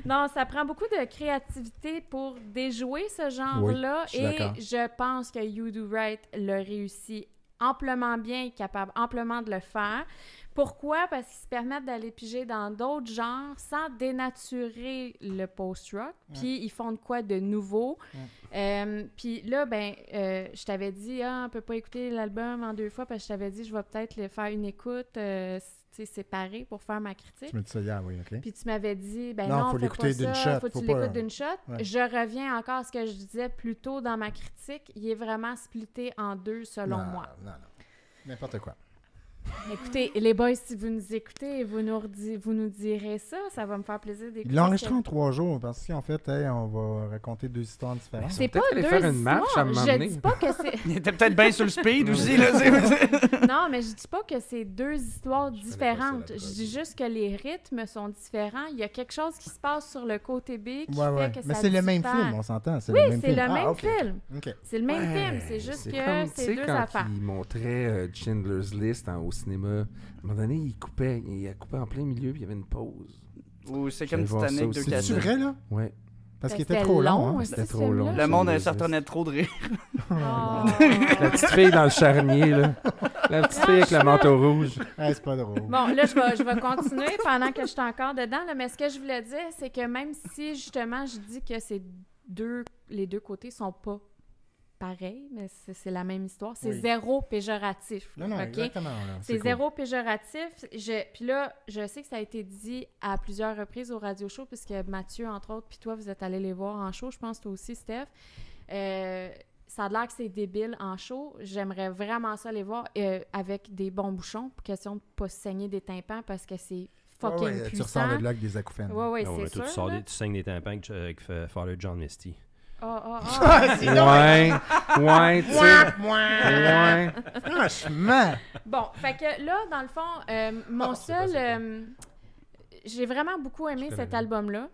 Non, ça prend beaucoup de créativité pour déjouer ce genre-là. Oui, je suis et d'accord. je pense que You Do Right le réussit amplement bien, est capable amplement de le faire. Pourquoi? Parce qu'ils se permettent d'aller piger dans d'autres genres sans dénaturer le post-rock. Puis ils font de quoi de nouveau. Puis là, je t'avais dit, on peut pas écouter l'album en 2 fois parce que je t'avais dit, je vais peut-être le faire une écoute séparée pour faire ma critique. Tu me dis ça hier, oui, OK. Puis tu m'avais dit, ben Non, non, faut fais l'écouter pas d'une ça, shot, faut que faut tu pas- l'écoutes d'une shot. Ouais. Je reviens encore à ce que je disais plus tôt dans ma critique. Il est vraiment splitté en 2 selon non, moi. Non, non. N'importe quoi. Écoutez, les boys, si vous nous écoutez, vous nous direz ça va me faire plaisir d'écouter. Ils l'ont enregistré en 3 jours parce qu'en fait, on va raconter 2 histoires différentes. C'est pas peut-être aller deux faire une marche à un histoires. moment Je donné. dis pas que c'est... Il était peut-être bien sur le speed aussi, là. Non, mais je dis pas que c'est 2 histoires différentes. la Je dis juste que les rythmes sont différents. Il y a quelque chose qui se passe sur le côté B qui Ouais. fait que Mais ça c'est le même diffère. film, on s'entend. C'est Oui, le même c'est film. le même ok. film. Ok. C'est le même Ouais, film, c'est juste que comme, tu c'est sais, 2 quand affaires. il montrait Schindler's List au cinéma, à un moment donné, il coupait en plein milieu, puis il y avait une pause. Ou c'est comme Je vais voir Titanic, ça 2 aussi. C'est-tu cassettes. vrai, là? Ouais. Parce Ben, qu'il était c'était trop long, long, hein? aussi, C'était ce trop film-là. long. Le monde Schindler's se List. retenait trop de rire. Oh. La petite fille dans le charnier, là. La petite fille avec le manteau rouge. Ah, c'est pas drôle. Bon, là, je vais continuer pendant que je suis encore dedans. Là, mais ce que je voulais dire, c'est que même si, justement, je dis que les deux côtés sont pas pareils, mais c'est la même histoire, c'est Oui. zéro péjoratif. Non, non, OK? exactement. là. C'est cool. zéro péjoratif. Puis là, je sais que ça a été dit à plusieurs reprises au radio show, puisque Mathieu, entre autres, puis toi, vous êtes allés les voir en show, je pense toi aussi, Steph. Ça a l'air que c'est débile en show. J'aimerais vraiment ça les voir avec des bons bouchons, pour question de pas se saigner des tympans, parce que c'est fucking Ouais, tu puissant. ressors de là avec des acouphènes. Ouais, ouais, Ah ouais, c'est toi, sûr. tu saignes des tympans avec Father John Misty. Ah, c'est Ouais, tu sais. Ouais. Franchement! Bon, fait que là, dans le fond, mon seul... j'ai vraiment beaucoup aimé connais cet bien. album-là.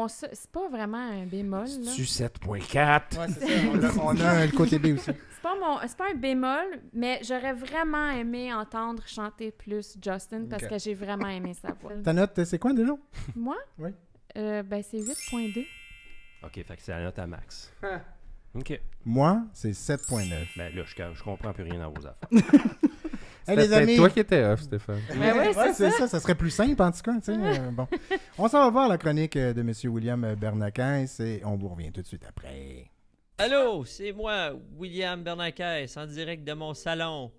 C'est pas vraiment un bémol, là. Tu 7.4. Ouais, c'est ça. On a le côté B aussi. C'est pas un bémol, mais j'aurais vraiment aimé entendre chanter plus Justin parce Ok. que j'ai vraiment aimé sa voix. Ta note, c'est quoi déjà? Moi? Oui. Ben, c'est 8.2. OK, fait que c'est la note à max. OK. Moi, c'est 7.9. Ben là, je comprends plus rien dans vos affaires. Hey, C'était les amis! toi qui étais off, Stéphane. Ben oui, c'est c'est ça. ça. Ça serait plus simple, en tout cas. Tu sais, bon. On s'en va voir la chronique de M. William Bernacas et on vous revient tout de suite après. Allô, c'est moi, William Bernacas, en direct de mon salon.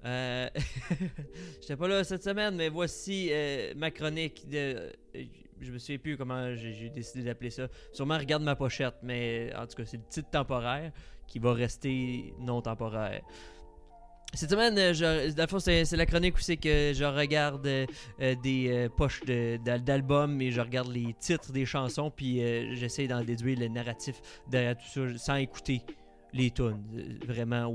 J'étais pas là cette semaine, mais voici ma chronique de... je me souviens plus comment j'ai décidé d'appeler ça. Sûrement regarde ma pochette, mais en tout cas, c'est le titre temporaire qui va rester non temporaire. Cette semaine, dans le fond, c'est la chronique où c'est que je regarde des poches d'albums et je regarde les titres des chansons, puis j'essaie d'en déduire le narratif derrière tout ça sans écouter les tunes. Vraiment,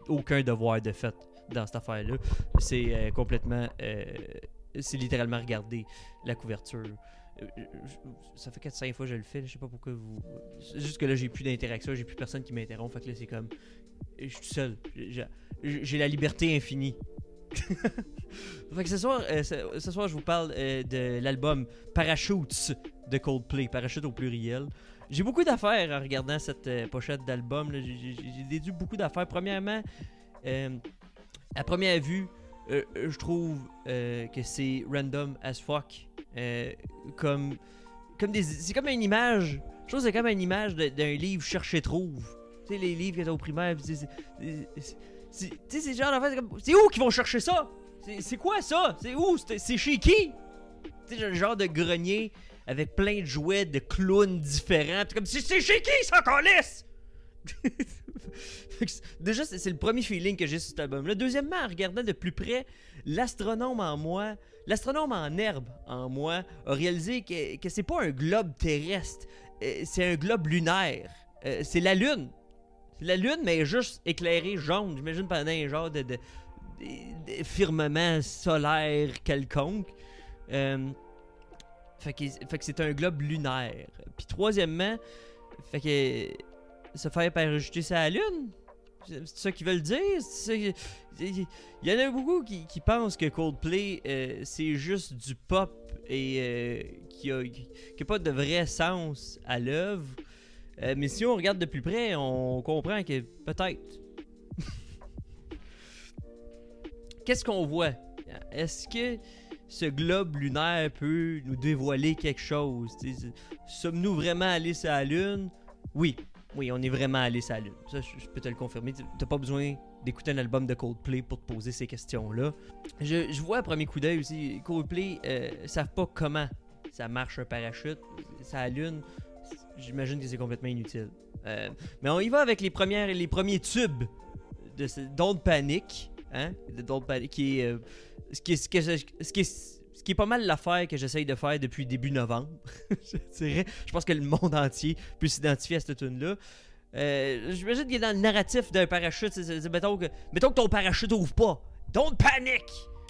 aucun devoir de fait dans cette affaire-là. C'est complètement... c'est littéralement regarder la couverture. Ça fait 4-5 fois que je le fais, je sais pas pourquoi vous... C'est juste que là, j'ai plus d'interaction, j'ai plus personne qui m'interrompt, fait que là, c'est comme... Je suis tout seul. J'ai la liberté infinie. Fait que ce soir, je vous parle de l'album Parachutes de Coldplay, Parachute au pluriel. J'ai beaucoup d'affaires en regardant cette pochette d'album. J'ai déduit beaucoup d'affaires. Premièrement, à première vue, je trouve que c'est random as fuck. C'est comme une image. Je trouve que c'est comme une image d'un livre Cherche-Trouve. Tu sais, les livres qui étaient au primaire. Tu sais, c'est genre d'affaire. C'est où qu'ils vont chercher ça? C'est quoi ça? C'est où? C'est chez qui? Tu sais, le genre de grenier avec plein de jouets de clowns différents. Comme, c'est chez qui ça, calisse? Déjà, c'est le premier feeling que j'ai sur cet album-là. Deuxièmement, en regardant de plus près, l'astronome en herbe en moi, a réalisé que c'est pas un globe terrestre, c'est un globe lunaire. C'est la Lune. C'est la Lune, mais juste éclairée jaune. J'imagine pendant un genre de firmament solaire quelconque. Fait que c'est un globe lunaire. Puis troisièmement, fait que se faire parachuter sur la Lune, c'est ça qu'ils veulent dire. Il y en a beaucoup qui pensent que Coldplay c'est juste du pop et qui a pas de vrai sens à l'œuvre. Mais si on regarde de plus près, on comprend que peut-être. Qu'est-ce qu'on voit? Est-ce que ce globe lunaire peut nous dévoiler quelque chose? Sommes-nous vraiment allés sur la Lune? Oui, on est vraiment allés sur la Lune. Ça, je peux te le confirmer. T'as pas besoin d'écouter un album de Coldplay pour te poser ces questions-là. Je vois à premier coup d'œil aussi, Coldplay savent pas comment ça marche un parachute. Sur la Lune, j'imagine que c'est complètement inutile. Mais on y va avec les premiers tubes d'Onde Panique. hein, de Don't Panic, qui est, ce qui est pas mal l'affaire que j'essaye de faire depuis début novembre. Je dirais. Je pense que le monde entier peut s'identifier à cette tune-là. J'imagine qu'il est dans le narratif d'un parachute. Mettons que ton parachute ouvre pas. Don't panic!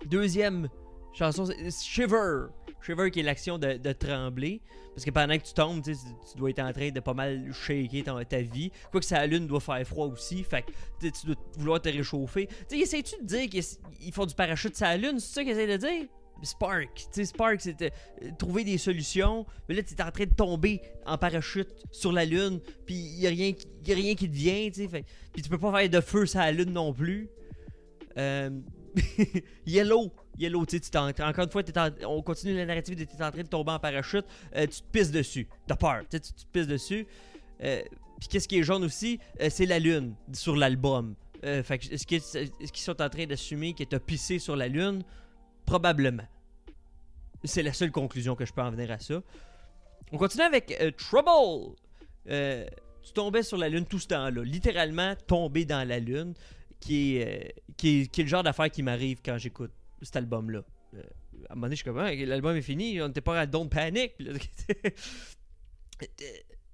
Deuxième chanson, c'est Shiver. Shiver qui est l'action de trembler. Parce que pendant que tu tombes, tu dois être en train de pas mal shaker ta vie. Quoique la lune doit faire froid aussi. Fait que tu dois vouloir te réchauffer. Essayes-tu de dire qu'ils font du parachute sur la lune? C'est ça qu'ils essayent de dire? Spark, Spark, c'est trouver des solutions. Mais là, tu es en train de tomber en parachute sur la lune, puis il n'y a rien qui te vient, puis tu peux pas faire de feu sur la lune non plus. Yellow, encore une fois, on continue la narrative de t'es en train de tomber en parachute, tu te pisses dessus, t'as peur, tu te pisses dessus. Puis qu'est-ce qui est jaune aussi, c'est la lune sur l'album. Fait que est-ce qu'ils sont en train d'assumer que t'as pissé sur la lune? Probablement. C'est la seule conclusion que je peux en venir à ça. On continue avec Trouble. Tu tombais sur la lune tout ce temps-là. Littéralement, tomber dans la lune, qui est le genre d'affaire qui m'arrive quand j'écoute cet album-là. À un moment donné, je suis comme, l'album est fini, on n'était pas à Don't Panic.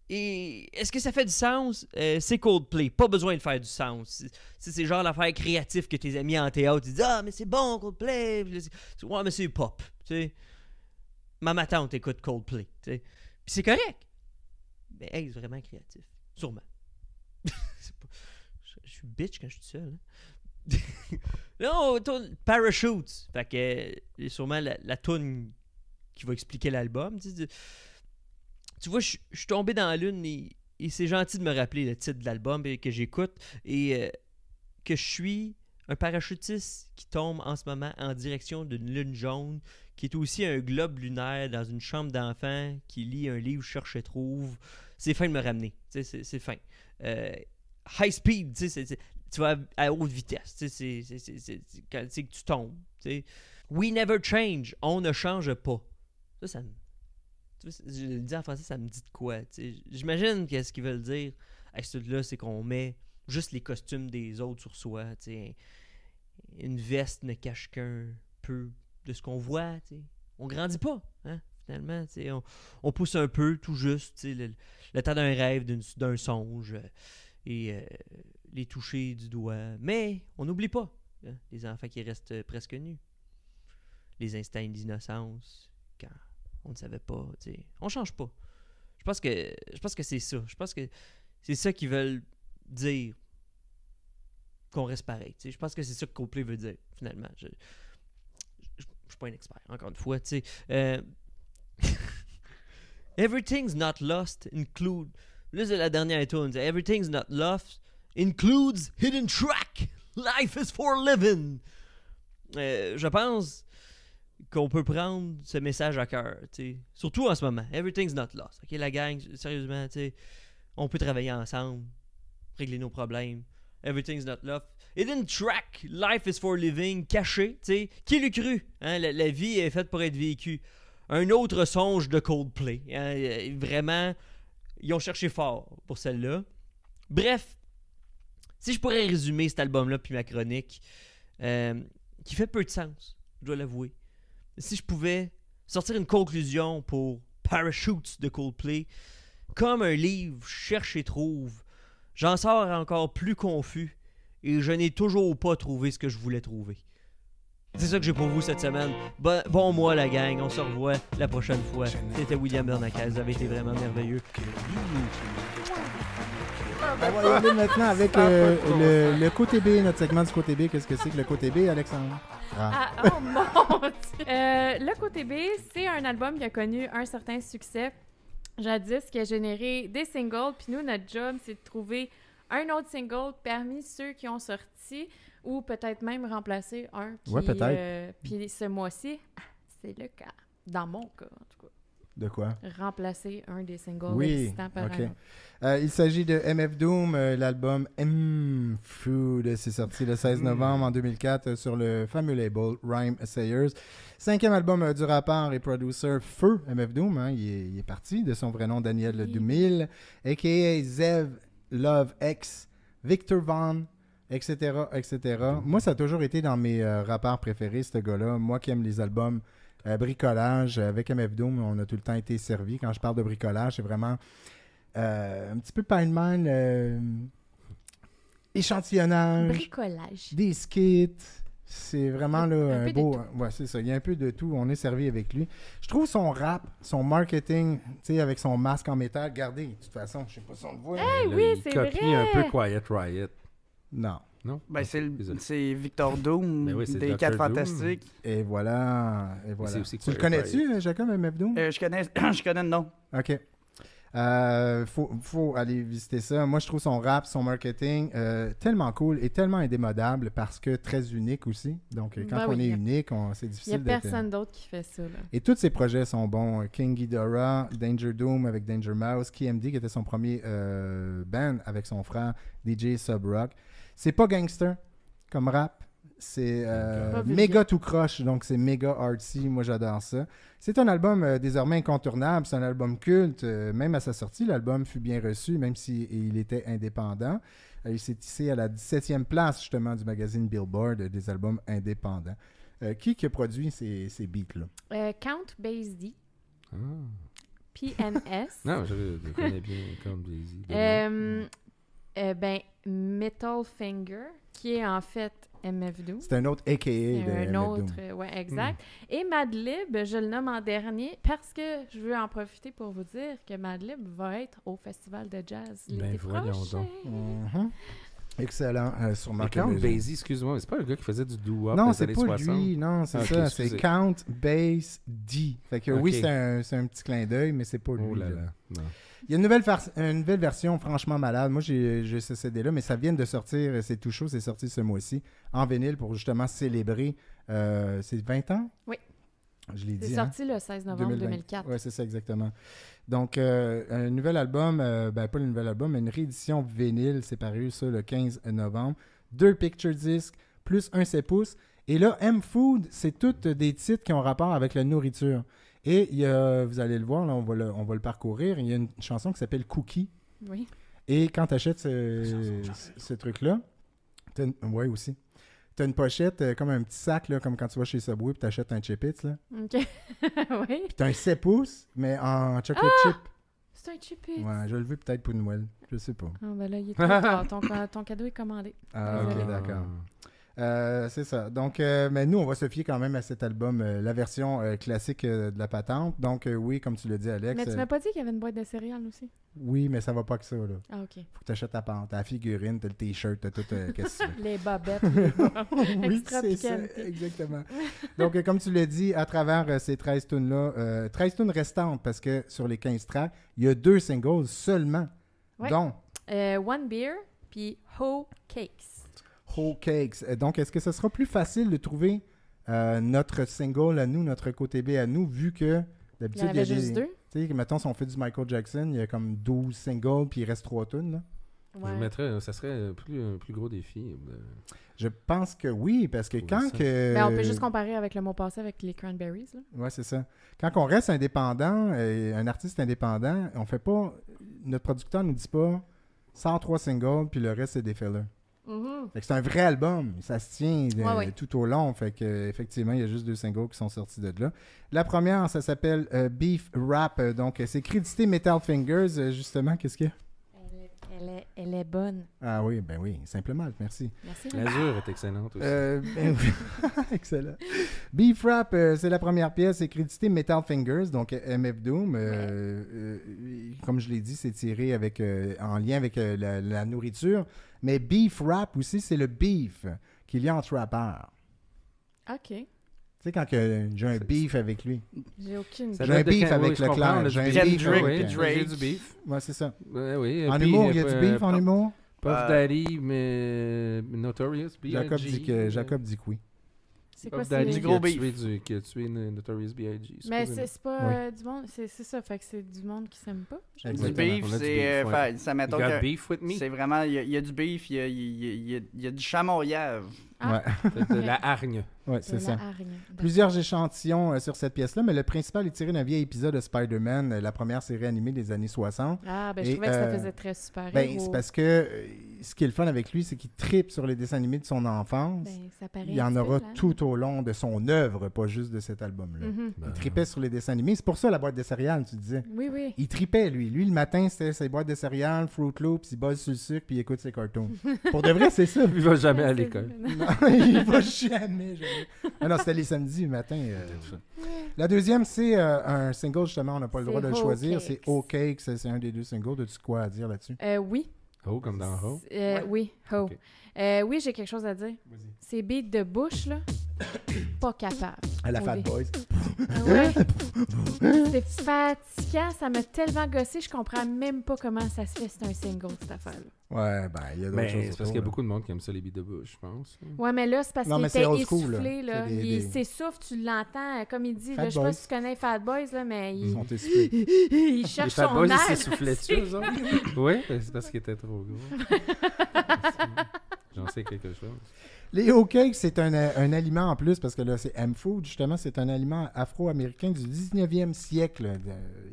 Et est-ce que ça fait du sens? C'est Coldplay. Pas besoin de faire du sens. C'est le genre d'affaire créatif que tes amis en théâtre ils disent mais c'est bon Coldplay. Ouais, mais c'est pop. T'sais. Ma tante écoute Coldplay. Puis c'est correct. Mais hey, c'est vraiment créatif. Sûrement. Je suis bitch quand je suis seul. Hein? Non, Parachutes. Fait que sûrement la toune qui va expliquer l'album. Tu vois, je suis tombé dans la lune et c'est gentil de me rappeler le titre de l'album et que j'écoute et que je suis un parachutiste qui tombe en ce moment en direction d'une lune jaune qui est aussi un globe lunaire dans une chambre d'enfant qui lit un livre Cherche et trouve. C'est fin de me ramener. C'est fin. High speed, tu vas à haute vitesse. C'est quand que tu tombes. T'sais. We never change. On ne change pas. Ça me... Je le dis en français, ça me dit de quoi. J'imagine que ce qu'ils veulent dire avec ce truc-là, c'est qu'on met juste les costumes des autres sur soi. Une veste ne cache qu'un peu de ce qu'on voit. On grandit pas, hein, finalement. On pousse un peu, tout juste, le temps d'un rêve, d'un songe, et les toucher du doigt. Mais on n'oublie pas les enfants qui restent presque nus. Les instincts d'innocence, quand on ne savait pas, on change pas. Je pense que c'est ça. Je pense que c'est ça qu'ils veulent dire, qu'on reste pareil. Je pense que c'est ça que Coldplay veut dire, finalement. Je suis pas un expert, encore une fois. Everything's not lost include... Là, c'est la dernière tune. Everything's not lost includes hidden track. Life is for living. Je pense qu'on peut prendre ce message à cœur, surtout en ce moment. Everything's not lost. OK, la gang, sérieusement, on peut travailler ensemble, régler nos problèmes. Everything's not lost. Hidden track, life is for living, caché, qui l'eût cru? Hein? La vie est faite pour être vécue. Un autre songe de Coldplay. Hein? Vraiment, ils ont cherché fort pour celle-là. Bref, si je pourrais résumer cet album-là puis ma chronique, qui fait peu de sens, je dois l'avouer. Si je pouvais sortir une conclusion pour Parachutes de Coldplay, comme un livre cherche et trouve, j'en sors encore plus confus et je n'ai toujours pas trouvé ce que je voulais trouver. C'est ça que j'ai pour vous cette semaine. Bon mois la gang, on se revoit la prochaine fois. C'était William Bernacaz, vous avez été vraiment merveilleux. On va y aller maintenant avec le côté B, notre segment du côté B. Qu'est-ce que c'est que le côté B, Alexandre? Oh mon Dieu! Le côté B, c'est un album qui a connu un certain succès jadis, qui a généré des singles. Puis nous, notre job, c'est de trouver un autre single parmi ceux qui ont sorti ou peut-être même remplacer un. Puis, peut-être. Puis ce mois-ci, c'est le cas. Dans mon cas, en tout cas. De quoi? Remplacer un des singles existants par un autre. Il s'agit de MF Doom, l'album Food. C'est sorti le 16 novembre en 2004 sur le fameux label Rhyme Sayers. 5e album du rappeur et producer Feu MF Doom. Hein, il est parti de son vrai nom Daniel 2000, a.k.a. Zev Love X, Victor Vaughn, etc. Moi, ça a toujours été dans mes rappeurs préférés, ce gars-là. Moi qui aime les albums bricolage, avec MF Doom, on a tout le temps été servi. Quand je parle de bricolage, c'est vraiment un petit peu Pineman, échantillonnage, Bricolage. des skits. C'est vraiment là, Un un peu de beau. tout. Ouais, c'est ça. Il y a un peu de tout. On est servi avec lui. Je trouve son rap, son marketing, tu sais, avec son masque en métal. Regardez, de toute façon, je sais pas si on le voit. Eh Là, oui, il c'est copie vrai. un peu Quiet Riot. Non. Non? Ben, Désolé. c'est Victor Doom Ben oui, c'est des Dr. 4 Doom. Fantastiques. Et voilà. Et voilà. c'est aussi Tu le Quiet connais-tu, Jacob, MF Doom? Je connais le nom. OK. Faut aller visiter ça. Moi, je trouve son rap, son marketing tellement cool et tellement indémodable parce que très unique aussi. Donc, quand Ben on oui, est y a- unique, c'est Il n'y a difficile d'être... personne d'autre qui fait ça. Là. Et tous ses projets sont bons. King Ghidorah, Danger Doom avec Danger Mouse, KMD qui était son premier band avec son frère DJ Subrock. C'est pas gangster comme rap. C'est Pas vulgaire. méga tout croche, donc c'est méga artsy. Moi, j'adore ça. C'est un album désormais incontournable. C'est un album culte. Même à sa sortie, l'album fut bien reçu, même s'il était indépendant. Il s'est hissé à la 17e place, justement, du magazine Billboard des albums indépendants. Qui a produit ces beats-là? Count Basie, Ah. PNS. Non, je connais bien comme Daisy. Ben, Metal Finger, qui est en fait MF Doom. C'est un autre a.k.a. de Un MF Doom. autre, ouais, exact. Et Madlib, je le nomme en dernier parce que je veux en profiter pour vous dire que Madlib va être au Festival de Jazz Ben, l'été voyons prochain. donc. Mhm. Excellent. Sûrement Mais que Count les- Basie, excuse-moi, mais c'est pas le gars qui faisait du doo-wop Non, des c'est années pas 60? lui. Non, c'est Ah, ok, ça. C'est excusez. Count Bass D. Fait que oui, Ok. c'est un petit clin d'œil, mais c'est pas lui. Oh là là. là. Non. Il y a une nouvelle version franchement malade. Moi, j'ai ce CD-là, mais ça vient de sortir. C'est tout chaud. C'est sorti ce mois-ci en vinyle pour justement célébrer. C'est 20 ans? Oui. Je l'ai C'est dit. hein? sorti le 16 novembre 2004. Oui, c'est ça, exactement. Donc, un nouvel album, pas le nouvel album, mais une réédition vinyle, c'est paru ça le 15 novembre. 2 picture discs, plus un 7 pouces. Et là, M-Food, c'est tous des titres qui ont rapport avec la nourriture. Et il y a, vous allez le voir, là, on va le parcourir. Il y a une chanson qui s'appelle Cookie. Oui. Et quand tu achètes ce truc-là, ouais, aussi. Tu as une pochette, comme un petit sac, là, comme quand tu vas chez Subway et tu achètes un Chip-Its. Là. OK. oui. Puis tu as un 7 pouces, mais en chocolate chip. C'est un chipit. Ouais, je le veux peut-être pour Noël. Je sais pas. Ah, ben là, il est trop tard. Ton cadeau est commandé. Ah, Désolé. ok, d'accord. C'est ça. Donc, mais nous, on va se fier quand même à cet album, la version classique de la patente. Donc, oui, comme tu l'as dit, Alex. Mais tu m'as pas dit qu'il y avait une boîte de céréales aussi? Oui, mais ça va pas que ça, là. Ah, OK. Faut que tu achètes ta pente, ta figurine, t'as le t-shirt, t'as tout. Qu'est-ce que tu veux? Les bobettes. Oui, Extra c'est ça, piquante. exactement. Donc, comme tu l'as dit, à travers ces 13 tunes-là, 13 tunes restantes, parce que sur les 15 tracks, il y a 2 singles seulement, Ouais. dont One Beer, puis Ho Cakes. Whole Cakes. Donc, est-ce que ce sera plus facile de trouver notre single à nous, notre côté B à nous, vu que Il y d'habitude, en avait juste 2. Tu sais, mettons, si on fait du Michael Jackson, il y a comme 12 singles, puis il reste 3 tunes, là. Je mettrais, ça serait un plus gros défi. Je pense que oui, parce que Trouver quand ça. que... Ben, on peut juste comparer avec le mot passé avec les Cranberries. Là. Ouais, c'est ça. Quand on reste indépendant, un artiste indépendant, on fait pas... Notre producteur nous dit pas 103 singles, puis le reste, c'est des fillers. Fait que c'est un vrai album. Ça se tient Ouais. tout au long. Fait que, effectivement, il y a juste 2 singles qui sont sortis de là. La première, ça s'appelle Beef Rap. Donc, c'est crédité Metal Fingers. Justement, qu'est-ce qu'il y a? Elle est bonne. Ah oui, ben oui. Simplement, merci. Merci. L'azur est excellente aussi. Ben oui. Excellent. Beef Rap, c'est la première pièce. C'est crédité Metal Fingers, donc MF Doom. Comme je l'ai dit, c'est tiré avec, en lien avec la nourriture. Mais Beef Rap aussi, c'est le beef qu'il y a entre rappeurs. OK. Tu sais, quand que j'ai un beef avec lui. J'ai aucune Ça J'ai un date de beef quand- avec oui, je le comprends, clair. on a J'ai un du beef Kendrick, avec... Oui, Drake. j'ai du beef. Ouais, c'est ça. Oui, En puis, humour, il y a du beef en humour? Puff Daddy, mais Notorious Jacob B.I.G. dit que oui. C'est quoi, Puff Daddy c'est... Du gros qui a tué Notorious B.I.G. Mais supposément. c'est pas Oui. du monde... C'est ça, fait que c'est du monde qui s'aime pas. Du Exactement. beef, On a du c'est. beef, ouais. Ça You mettons got que. beef with me? C'est vraiment. Il y a du beef, il y a du chamoyave. Ah. Ouais, De la hargne. ouais De c'est la ça. hargne. Plusieurs échantillons sur cette pièce-là, mais le principal est tiré d'un vieil épisode de Spider-Man, la première série animée des années 60. Ah, ben je Et, trouvais que ça faisait très super Ben, héros. c'est parce que ce qui est le fun avec lui, c'est qu'il trippe sur les dessins animés de son enfance. Ben, ça paraît Il y en un petit aura peu, hein. tout au long de son œuvre, pas juste de cet album-là. Mhm. Il tripait sur les dessins animés. C'est pour ça la boîte de céréales, tu disais. Oui, oui. Il tripait, lui. Lui, le matin, c'était ses boîtes de céréales, Fruit Loops, il bosse sur le sucre, puis il écoute ses cartoons. Pour de vrai, c'est ça. Il va jamais à C'est- l'école. Non, il va jamais. Ah non, c'était les samedis le matin. La deuxième, c'est un single, justement, on n'a pas le C'est droit de le Hoe choisir. Cakes. C'est OK, c'est un des deux singles. As-tu quoi à dire là-dessus? Oui. Oh, comme dans Ho. Oui, Ho. Ok. Oui, j'ai quelque chose à dire. Ces beats de bouche, là, pas capable. À la On Fat dit- Boys. Ah ouais. C'est fatigant, ça m'a tellement gossé, je comprends même pas comment ça se fait, c'est un single, cette affaire-là. Ouais, ben, il y a d'autres Mais choses. c'est parce autour, qu'il y a là. beaucoup de monde qui aime ça, les beats de bouche, je pense. Ouais, mais là, c'est parce Non, qu'il mais c'est était old school, essoufflé, là. là. C'est des- Il des- s'essouffle, tu l'entends, comme il dit. Fat Là, je sais pas Boys. si tu connais Fat Boys, là, mais Ils il, sont essoufflés. il Les cherche Fat son Boys, ils air. s'essoufflaient-tu, eux autres? Oui, c'est parce qu'ils étaient trop gros. J'en sais quelque chose. Les Hoe Cakes, c'est un aliment en plus, parce que là, c'est M-Food, justement, c'est un aliment afro-américain du 19e siècle.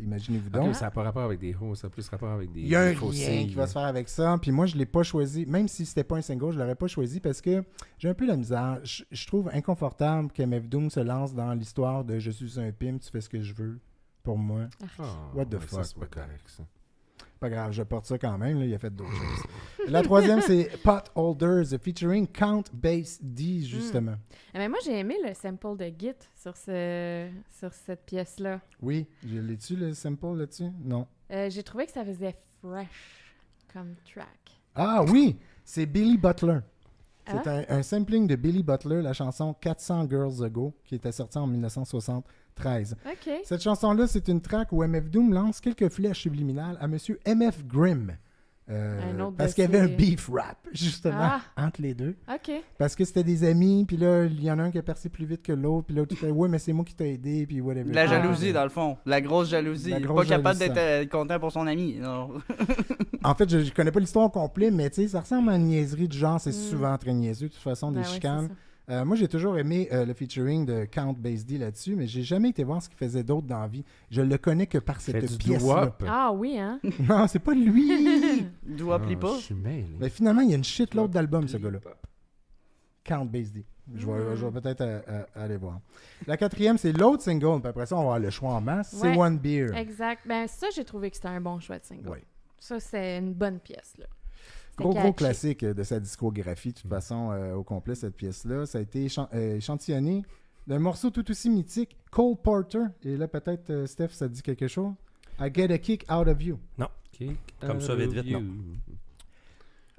Imaginez-vous donc. Donc, ça n'a pas rapport avec des hauts, ça a plus rapport avec des Il y a un des fossiles. lien qui va se faire avec ça. Puis moi, je ne l'ai pas choisi. Même si c'était pas un single, je ne l'aurais pas choisi parce que j'ai un peu la misère. Je trouve inconfortable qu'MF Doom se lance dans l'histoire de « Je suis un pimp, tu fais ce que je veux pour moi Ah, What the ouais, ça, fuck, c'est pas what the- correct, ça. ». Pas grave, je porte ça quand même. Là, il a fait d'autres choses. La troisième, c'est « Pot Holders » featuring Count Bass D, justement. Ah, mais moi, j'ai aimé le sample de Git sur cette pièce-là. Oui, je l'ai-tu, le sample là-dessus? Non. J'ai trouvé que ça faisait fresh comme track. Ah oui, c'est Billy Butler. C'est Ah? un sampling de Billy Butler, la chanson 400 Girls Ago, qui était sortie en 1973. OK. Cette chanson-là, c'est une track où MF Doom lance quelques flèches subliminales à Monsieur MF Grimm. Un autre Parce de qu'il y avait un ses- beef rap, justement, Ah. entre les deux. OK. Parce que c'était des amis, puis là, il y en a un qui a percé plus vite que l'autre, puis l'autre, il fait « Ouais, mais c'est moi qui t'ai aidé, puis whatever. » De la Ah. jalousie, dans le fond. La grosse jalousie. La Il est grosse pas capable jalousie. d'être content pour son ami. Non. En fait, je connais pas l'histoire au complet, mais tu sais, ça ressemble à une niaiserie du genre, c'est Mm. souvent très niaiseux, de toute façon, Ben des ouais, chicanes. c'est ça. Moi, j'ai toujours aimé le featuring de Count Bass D là-dessus, mais j'ai jamais été voir ce qu'il faisait d'autre dans la vie. Je le connais que par Fait cette du pièce-là. doo-wop. Ah oui, hein? Non, c'est pas lui! Doua plie pas. Je suis mêlé. Mais finalement, il y a une shitload d'albums, ce gars-là. Count Bass D. Je Mm. vais peut-être aller voir. La quatrième, c'est l'autre single, puis après ça, on va avoir le choix en masse. C'est Ouais. One Beer. Exact. Ben ça, j'ai trouvé que c'était un bon choix de single. Ouais. Ça, c'est une bonne pièce, là. C'était Gros catchy. classique de sa discographie, de toute façon, au complet, cette pièce-là. Ça a été échantillonné d'un morceau tout aussi mythique, Cole Porter. Et là, peut-être, Steph, ça te dit quelque chose? I get a kick out of you. Kick Comme ça, vite, vite, non. you.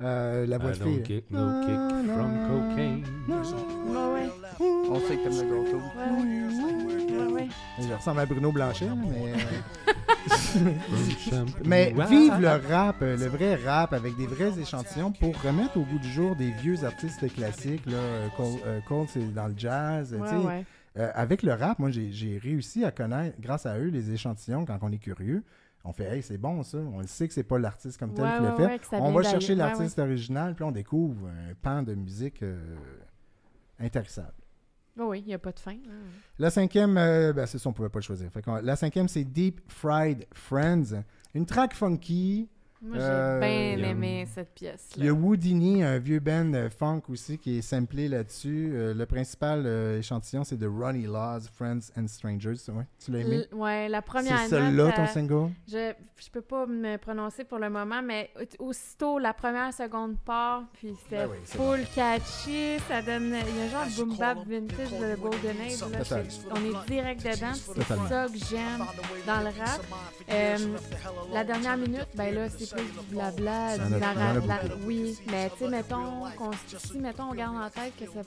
La voix I de don't fille. kick no kick from cocaine. Ouais. On sait que t'aimes le gros tour. Ouais. Je ressemble à Bruno Blanchet, là, mais... From Mais champagne. vive le rap, le vrai rap, avec des vrais échantillons pour remettre au goût du jour des vieux artistes classiques. Là. Cole, c'est dans le jazz. tu sais. Ouais. Avec le rap, moi, j'ai réussi à connaître, grâce à eux, les échantillons quand on est curieux. On fait, hey, c'est bon ça. On le sait que c'est pas l'artiste comme tel Ouais, qui l'a ouais, fait. ouais, que ça On vient va chercher d'ailleurs. l'artiste original, puis on découvre un pan de musique intéressable. Oui, il n'y a pas de fin. hein. La cinquième, c'est ça, on pouvait pas le choisir. La cinquième, c'est Deep Fried Friends. Une track funky. Moi, j'ai Euh, bien aimé cette pièce. Il y a Houdini, un vieux band funk aussi, qui est samplé là-dessus. Le principal échantillon, c'est de Ronnie Laws, Friends and Strangers. Ouais, tu l'as aimé? Ouais, la première C'est celle-là, note, ton single? je peux pas me prononcer pour le moment, mais aussitôt la première seconde part, puis c'était Ben oui, c'est full catchy, ça donne, il y a un genre de boom bap vintage de Golden Age, là, Total. on est direct dedans, puis c'est Totalement. ça que j'aime dans le rap. La dernière minute, ben là, c'est plus du blabla, Il y en du a- il y en a narratif, oui, mais tu sais, mettons, on garde en tête que ça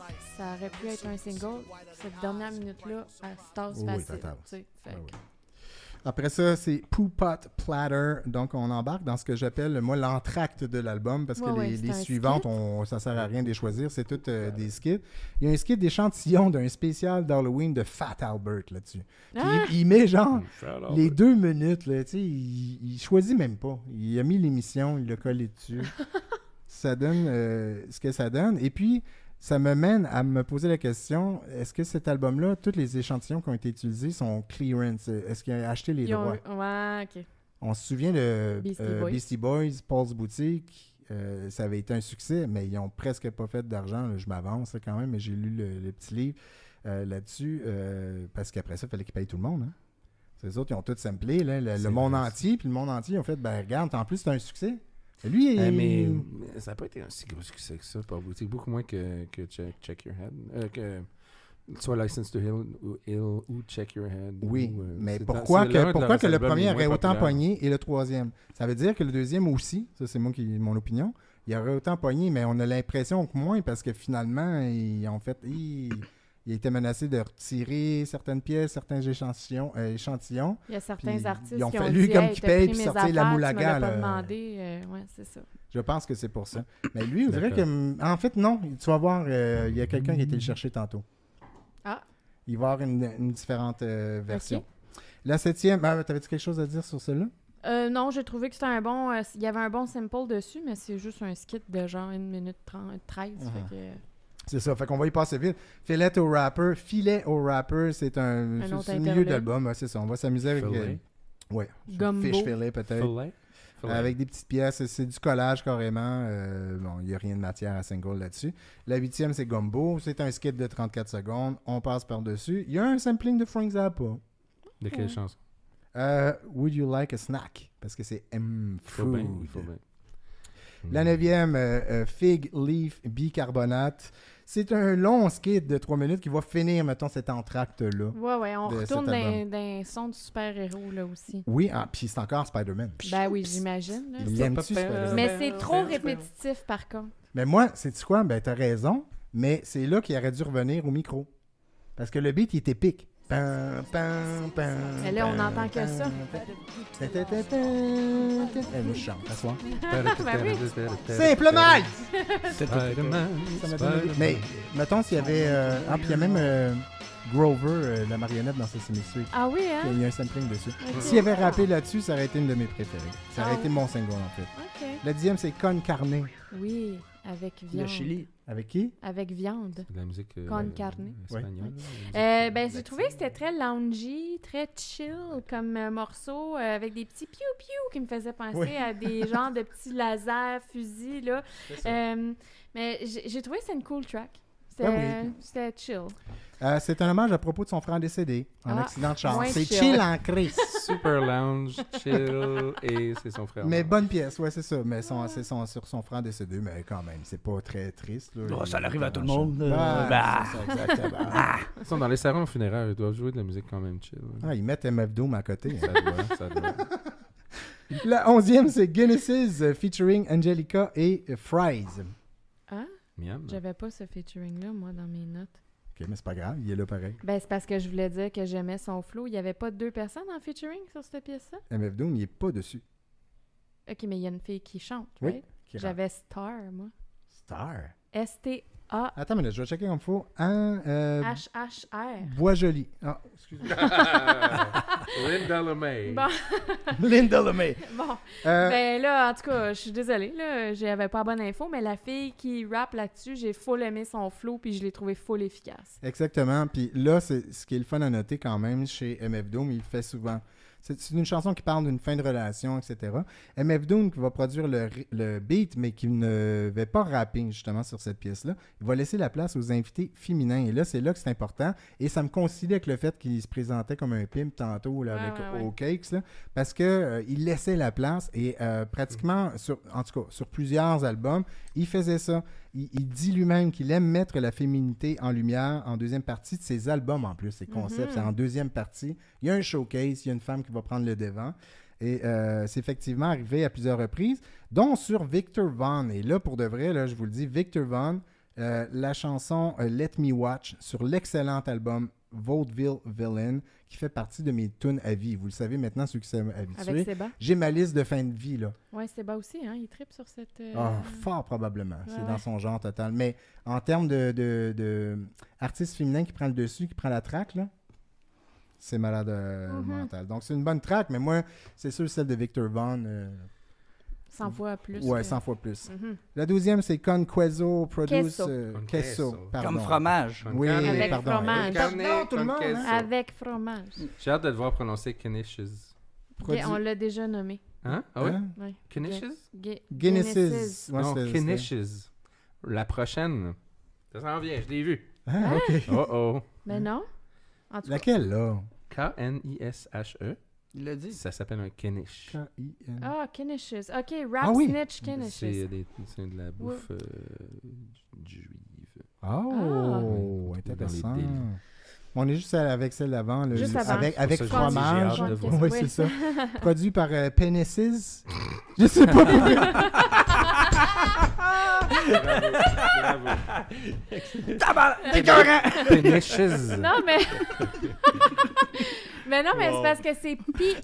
aurait pu être un single, cette dernière minute-là, elle se tasse Oui, facile, total. tu sais, fait Ah que- oui. Après ça, c'est Poo Pot Platter. Donc, on embarque dans ce que j'appelle, moi, l'entracte de l'album, parce que Ouais, les, c'est les un suivantes, ça sert à rien de les choisir. C'est toutes des skits. Il y a un skit d'échantillon d'un spécial d'Halloween de Fat Albert là-dessus. Puis Ah! il met genre Alors, les 2 minutes, là, tu sais, il choisit même pas. Il a mis l'émission, il l'a collé dessus. Ça donne ce que ça donne. Et puis, ça me mène à me poser la question, est-ce que cet album-là, tous les échantillons qui ont été utilisés sont clearance? Est-ce qu'il a acheté les Ils ont- droits? Ouais, OK. On se souvient de Beastie Boys. Paul's Boutique. Ça avait été un succès, mais ils n'ont presque pas fait d'argent. Là, je m'avance là, quand même, mais j'ai lu le petit livre là-dessus parce qu'après ça, il fallait qu'ils payent tout le monde. Hein. Les autres, ils ont tous samplé, là, le monde entier, puis le monde entier, ils ont fait, ben regarde, en plus, c'est un succès. Et lui, mais ça n'a pas été un si gros succès que ça, Paul Boutique. Beaucoup moins que Check Your Head. Que soit License to Ill ou Check Your Head. oui, ou, mais c'est pourquoi dans- c'est l'un de que leurs le albums premier les aurait moins autant populaires. pogné et le troisième? Ça veut dire que le deuxième aussi, ça c'est mon opinion, il aurait autant pogné, mais on a l'impression que moins parce que finalement, ils ont fait... Il a été menacé de retirer certaines pièces, certains échantillons. Il y a certains Puis, artistes ils ont qui fallu dit, comme hey, qu'ils t'as payent pris puis mes sortir la affaires, moulaga, tu me l'as là. pas demandé. Ouais, c'est ça. Je pense que c'est pour ça. Mais lui, on dirait D'accord. que... En fait, non. Tu vas voir, il y a quelqu'un qui a été le chercher tantôt. Ah. Il va y avoir une différente version. Ok. La 7e... t'avais-tu quelque chose à dire sur celle-là? Non, j'ai trouvé que c'était un bon... il y avait un bon sample dessus, mais c'est juste un skit de genre 1 minute 13. Fait que... C'est ça, fait qu'on va y passer vite. Filet au rapper, c'est un autre c'est le milieu interlude. d'album, ouais, c'est ça. On va s'amuser avec... Filet. ouais, Gumbo. fish filet peut-être. Filet. Avec des petites pièces, c'est du collage carrément. Bon, il n'y a rien de matière à single là-dessus. La 8e, c'est Gumbo. C'est un skit de 34 secondes. On passe par-dessus. Il y a un sampling de Frank Zappa. De quelle chanson? Would you like a snack? Parce que c'est M Il faut bien, Food. il faut bien. La 9e, Fig Leaf Bicarbonate. C'est un long skit de 3 minutes qui va finir, mettons, cet entracte-là. Ouais, on de retourne cet album. dans un son de super-héros, là, aussi. Oui, puis c'est encore Spider-Man. Ben oui, j'imagine. là. Il l'aime-tu, Spider-Man? Mais c'est trop répétitif, par contre. Mais moi, sais-tu quoi? Ben, t'as raison, mais c'est là qu'il aurait dû revenir au micro. Parce que le beat, il est épique. Pam, pam, pam, Mais là, on pam, n'entend que pam, ça. pam, ta, ta, ta, ta. Eh, moi, je chante, à soir. Ben oui. Simple nice! Spider-Man, Ça m'a donné- Mais, mettons, s'il y avait... puis il y a même Grover, la marionnette dans Sesame Street. Ah oui, hein? Il y a un sampling dessus. Ok. S'il avait rappé là-dessus, ça aurait été une de mes préférées. Ça aurait Ah été oui. mon single, en fait. OK. La 10e, c'est Con Carne. Oui, avec viande. Le Chili. Avec qui? Avec viande. De la musique Con carne. espagnole. Ben, j'ai trouvé que c'était très loungy, très chill comme morceau, avec des petits piou-piou qui me faisaient penser Oui. à des genres de petits lasers, fusils, là. Mais j'ai trouvé que c'était une cool track. C'était oui. c'était chill. C'est un hommage à propos de son frère décédé en Ah, accident de char. moins C'est chill. chill en crise. Super lounge, chill, et c'est son frère. Mais bonne pièce, ouais, c'est ça. Mais c'est sur son frère décédé, mais quand même, c'est pas très triste. Là. Oh, ça Il- arrive à tout le il- monde. Bah, c'est ça, exactement. Ils sont dans les salons funéraires, ils doivent jouer de la musique quand même chill. Ah, ils mettent MF Doom à côté. Ça doit, ça doit. La 11e, c'est Genesis featuring Angelica et Fries. Ah, Miam. j'avais pas ce featuring-là, moi, dans mes notes. Ok, mais c'est pas grave, il est là pareil. Ben, c'est parce que je voulais dire que j'aimais son flow. Il y avait pas 2 personnes en featuring sur cette pièce-là? MF Doom, il est pas dessus. OK, mais il y a une fille qui chante, Oui. right? Qui J'avais Star, moi. Star. S-T-A-H-H-R. Attends, mais là, je vais checker comme il faut. Bois Joli. Ah, excuse-moi. Linda LeMay. Bon, Linda LeMay. bon. Euh, Ben là, en tout cas, je suis désolée, là, j'avais pas bonne info, mais la fille qui rappe là-dessus, j'ai full aimé son flow, puis je l'ai trouvé full efficace. Exactement. Puis là, c'est ce qui est le fun à noter quand même chez MF Doom, il le fait souvent. C'est une chanson qui parle d'une fin de relation, etc. MF Doom qui va produire le beat, mais qui ne va pas rapper justement sur cette pièce-là. Il va laisser la place aux invités féminins. Et là, c'est là que c'est important. Et ça me coïncidait avec le fait qu'il se présentait comme un pimp tantôt là, Ouais, avec ouais, ouais. Aux Cakes, là, parce que il laissait la place. Et pratiquement, en tout cas, sur plusieurs albums, il faisait ça. Il dit lui-même qu'il aime mettre la féminité en lumière en deuxième partie de ses albums en plus, ses concepts. C'est en deuxième partie. Il y a un showcase, il y a une femme qui va prendre le devant. Et c'est effectivement arrivé à plusieurs reprises, dont sur Victor Vaughn. Et là, pour de vrai, là, je vous le dis, Victor Vaughn, la chanson Let Me Watch sur l'excellent album Vaudeville Villain, qui fait partie de mes tunes à vie. Vous le savez maintenant, ceux qui sont Avec habitués. Seba. J'ai ma liste de fin de vie, là. Ouais, Seba aussi, hein, il tripe sur cette... Fort probablement. C'est ouais. dans son genre total. Mais en termes de artiste féminin qui prend le dessus, qui prend la track, là, c'est malade mental. Donc, c'est une bonne track, mais moi, c'est sûr, celle de Victor Vaughn, 100 fois plus. Ouais, que- 100 fois plus. Mhm. La 12e, c'est Conqueso Produce. Queso. Queso, pardon. Comme fromage. Oui, Avec pardon. fromage. Pardon, tout le monde. Con hein. queso. Avec fromage. J'ai hâte de te voir prononcer Knishes. Ok, on l'a déjà nommé. Hein? Ah oui? Hein? Ouais. Knishes? Guinnesses. Ouais, Non, c'est- Knishes. La prochaine. Ça s'en vient, je l'ai vu. Ah, ok. Oh Mais non. En tout cas, Laquelle, là? K-N-I-S-H-E. Il l'a dit. Ça s'appelle un Knish. K-I-N. Knishes. OK, Rap Ah oui. Snitch Knishes. C'est de la bouffe juive. Oh, Ah. intéressant. Dans les délits. On est juste avec celle d'avant. là, Juste avant. Avec, C'est avec pour ça que j'ai fromage. hâte de voir. Oui, Oui. c'est ça. Produit par Penisses. Je sais pas pourquoi. Knishes. Non, mais... mais non, mais c'est parce que c'est Dis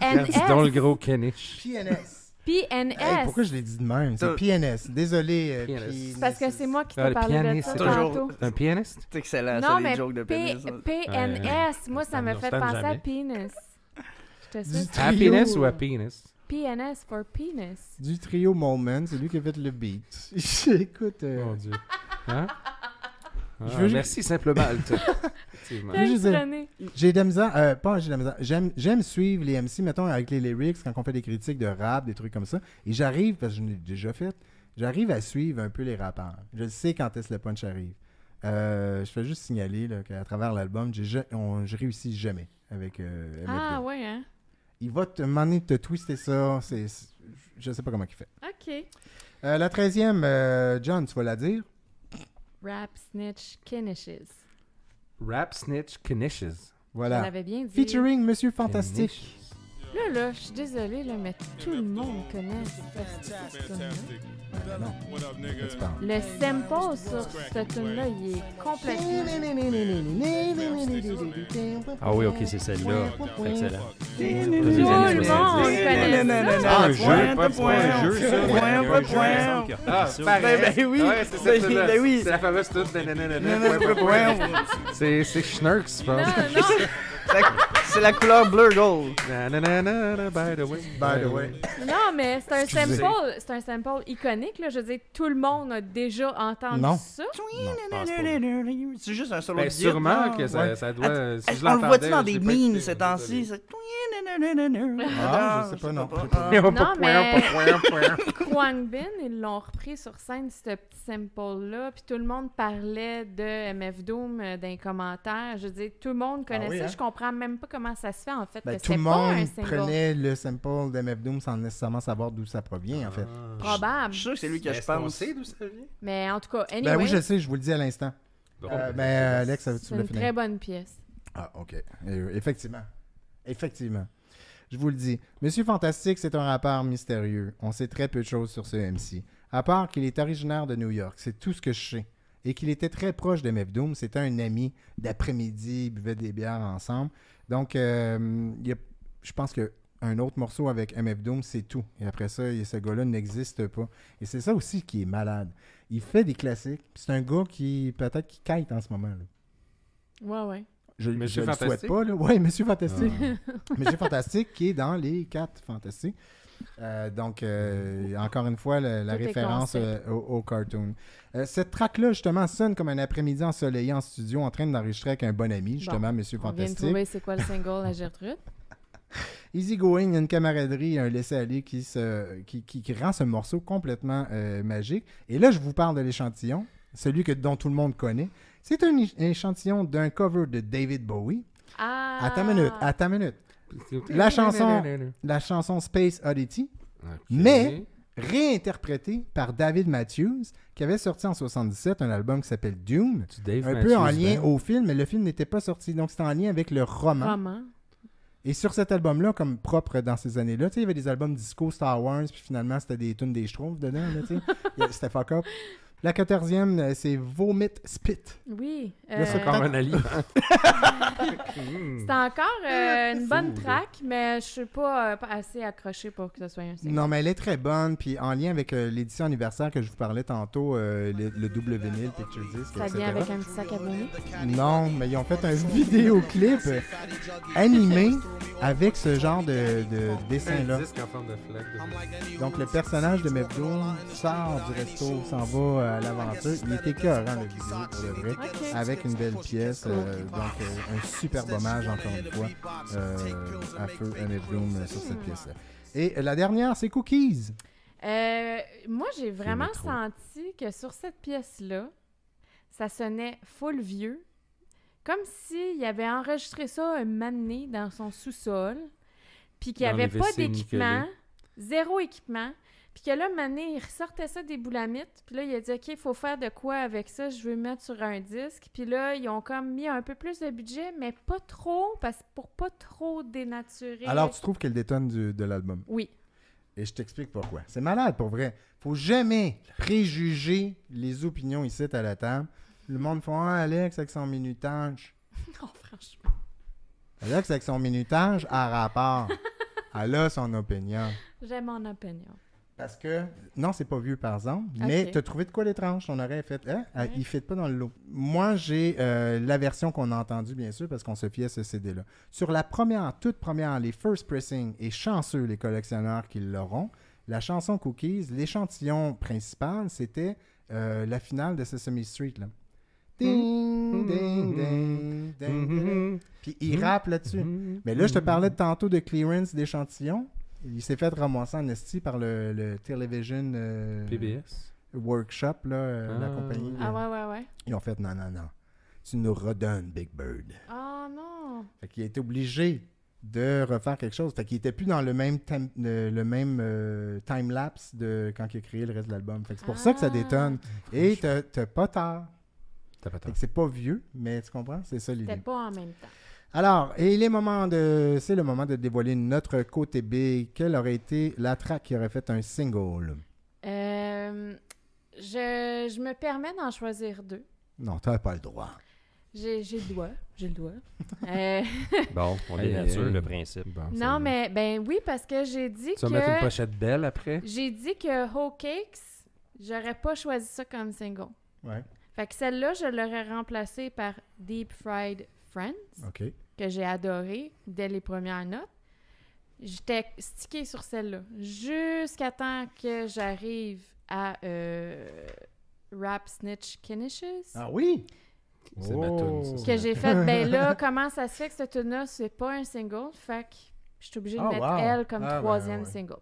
donc le PNS. gros Knish. PNS. PNS. Hey, pourquoi je l'ai dit de même? C'est T'as- PNS. Désolé. PNS. C'est parce que c'est moi qui Ah, t'ai le parlé de pianiste, ça c'est toujours- tantôt. C'est un pianiste? C'est excellent, Non, ça, les mais jokes de pénis. ça. PNS, moi, ça me on fait stanne penser à jamais. penis. Je te Du sais. trio, Happiness ou happiness? PNS for penis. Du trio Moment, c'est lui qui a fait le beat. Écoute. Mon Dieu. Hein? Ah, Je veux ju- merci simplement. Effectivement. Oui, je sais. René. J'ai de la misère, pas j'ai de la misère, j'aime suivre les MC, mettons, avec les lyrics, quand on fait des critiques de rap, des trucs comme ça, et j'arrive, parce que je l'ai déjà fait, j'arrive à suivre un peu les rappeurs. Je sais quand est-ce que le punch arrive. Je fais juste signaler là, qu'à travers l'album, je réussis jamais avec MF Ah, Doom. ouais, hein? Il va te demander de te twister ça, je sais pas comment il fait. OK. La 13e, John, tu vas la dire? Rap Snitch Knishes. Rap Snitch Knishes. Je Voilà. l'avais bien dit. Featuring Monsieur Fantastique. Là, je suis désolée, là, mais tout le monde connaît cette tune-là. Non, de tu parles. Le sample sur cette tune-là, il est complètement... Ah oui, ok, c'est celle-là. Excellent. Tout le monde connaît ça. Ah, un jeu, c'est pas un jeu, ça. Il y a un jeu, il me semble, qui a repris ça. Ben oui. Ouais, c'est cette tune-là. Ben oui. C'est la fameuse tune. C'est Schnurks, je Non, pense. non, C'est la couleur bleu gold. Nananana, by the way. By the way. non, mais c'est un Excusez. sample, c'est un sample iconique, là. Je veux dire, tout le monde a déjà entendu Non. ça. C'est juste un solo Ben, de guitare. sûrement que ça, Ouais. ça doit. Si je On le l'entendais, voit-tu dans je des l'ai pas memes écouté, ces temps-ci? désolé. Ah, je sais pas, non. Non, mais- mais. Khruangbin, ils l'ont repris sur scène, ce petit sample-là, puis tout le monde parlait de MF Doom dans les commentaires. Je veux dire, tout le monde connaît oui, ça. hein? Je comprends même pas comment ça se fait, en fait, Ben, que tout c'est le pas un monde single. prenait le sample d'MF Doom sans nécessairement savoir d'où ça provient, en fait. Probable. Je suis sûr que c'est lui que je Est-ce qu'on pense. sait d'où ça vient? Mais en tout cas, anyway, Ben oui, je sais, je vous le dis à l'instant. Alex, tu c'est voulais une finir? très bonne pièce. Ah, OK. Effectivement. Effectivement. Je vous le dis. Monsieur Fantastique, c'est un rappeur mystérieux. On sait très peu de choses sur ce MC. À part qu'il est originaire de New York. C'est tout ce que je sais. Et qu'il était très proche de MF Doom. C'était un ami d'après-midi. Ils buvaient des bières ensemble. Donc, je pense qu'un autre morceau avec MF Doom, c'est tout. Et après ça, ce gars-là n'existe pas. Et c'est ça aussi qui est malade. Il fait des classiques. Puis c'est un gars qui, peut-être, qui kite en ce moment. Là. Ouais, ouais. Je Monsieur le souhaite Fantastique? pas, là. Oui, Monsieur Fantastique. Monsieur Fantastique qui est dans les 4 Fantastiques. Donc, encore une fois, la Tout est référence concept. au cartoon. Cette track-là, justement, sonne comme un après-midi ensoleillé en studio en train d'enregistrer avec un bon ami, justement, Monsieur On vient de Fantastique. trouver c'est quoi le single à Gertrude. Easy going, il y a une camaraderie, un laisser-aller qui rend ce morceau complètement magique. Et là, je vous parle de l'échantillon, celui dont tout le monde connaît. C'est un échantillon d'un cover de David Bowie. Ah! À ta minute. La chanson Space Oddity, Ok. Mais- réinterprétée par David Matthews, qui avait sorti en 77 un album qui s'appelle Dune, Du Dave un peu en Matthews lien Band. au film, mais le film n'était pas sorti, donc c'était en lien avec le roman. Roman. Et sur cet album-là, comme propre dans ces années-là, tu sais, il y avait des albums disco Star Wars, puis finalement, c'était des tunes des Schtroumpfs dedans, là, tu sais. C'était fuck up. La 14e, c'est Vomit Spit. Oui. Là, c'est Encore un aliment. C'est encore une bonne track, mais je suis pas assez accrochée pour que ce soit un single. Non, mais elle est très bonne. Puis en lien avec l'édition anniversaire que je vous parlais tantôt, le double vinyle, Picture Disc, Ça etc. vient avec un petit sac à bonnet. Non, mais ils ont fait un vidéoclip animé avec ce genre de dessin-là. Un disque en forme de flag. Donc le personnage de Mevdoom sort du resto, s'en va à l'aventure. Il est écœurant, la vidéo, pour de vrai, Ok. avec une belle pièce. Un superbe hommage, encore une fois, à feu à Mevdoom sur cette pièce-là. Et la dernière, c'est Cookies. Moi, j'ai vraiment trop. senti que sur cette pièce-là, ça sonnait full vieux. Comme s'il avait enregistré ça un mané dans son sous-sol, puis qu'il n'y Dans avait les pas WC d'équipement, Nicolet. zéro équipement, puis que là, mané, il ressortait ça des boulamites, puis là, il a dit « OK, il faut faire de quoi avec ça, je veux mettre sur un disque », puis là, ils ont comme mis un peu plus de budget, mais pas trop, pour pas trop dénaturer. Alors, tu trouves qu'elle détonne de l'album? Oui. Et je t'explique pourquoi. C'est malade, pour vrai. Faut jamais préjuger les opinions ici à la table. Le monde fait « Ah, Alex avec son minutage. Non, franchement. » Alex avec son minutage a rapport. Elle a son opinion. J'ai mon opinion. Parce que, non, c'est pas vieux par exemple, mais Ok. t'as trouvé de quoi l'étrange? On aurait fait, hein? Ouais. Il fit pas dans le lot. Moi, j'ai la version qu'on a entendue, bien sûr, parce qu'on se fiait à ce CD-là. Sur la toute première, les first pressing, et chanceux les collectionneurs qui l'auront, la chanson Cookies, l'échantillon principal, c'était la finale de Sesame Street, là. Ding, ding, ding, ding, ding. Puis il rappe là-dessus. Mais là, je te parlais tantôt de clearance d'échantillon. Il s'est fait ramasser en esti par le Television PBS. Workshop, là, la compagnie. Ah ouais. Ils ont fait non. Tu nous redonnes Big Bird. Oh non. Fait qu'il a été obligé de refaire quelque chose. Fait qu'il était plus dans le même time-lapse de quand il a créé le reste de l'album. Fait que c'est pour ça que ça détonne. Et t'as pas tard. T'as pas Fait tort. que c'est pas vieux, mais tu comprends? C'est ça C'était l'idée. pas en même temps. Alors, et c'est le moment de dévoiler notre côté B. Quelle aurait été la track qui aurait fait un single? Je me permets d'en choisir deux. Non, t'as pas le droit. J'ai le doigt. Bon, on Aïe, dénature aïe, aïe. le principe. Bon, Non, mais ben oui, parce que j'ai dit Tu vas mettre une que pochette belle après? j'ai dit que Whole Cakes, j'aurais pas choisi ça comme single. Ouais, Fait que celle-là, je l'aurais remplacée par Deep Fried Friends, OK. que j'ai adoré dès les premières notes. J'étais stickée sur celle-là jusqu'à temps que j'arrive à Rap Snitch Kinishes. Ah oui? C'est ma toune, ça. Que j'ai fait, ben là, comment ça se fait que cette tune-là, c'est pas un single? Fait que je suis obligée de Oh, mettre wow. elle comme Ah, ben, troisième ouais. single.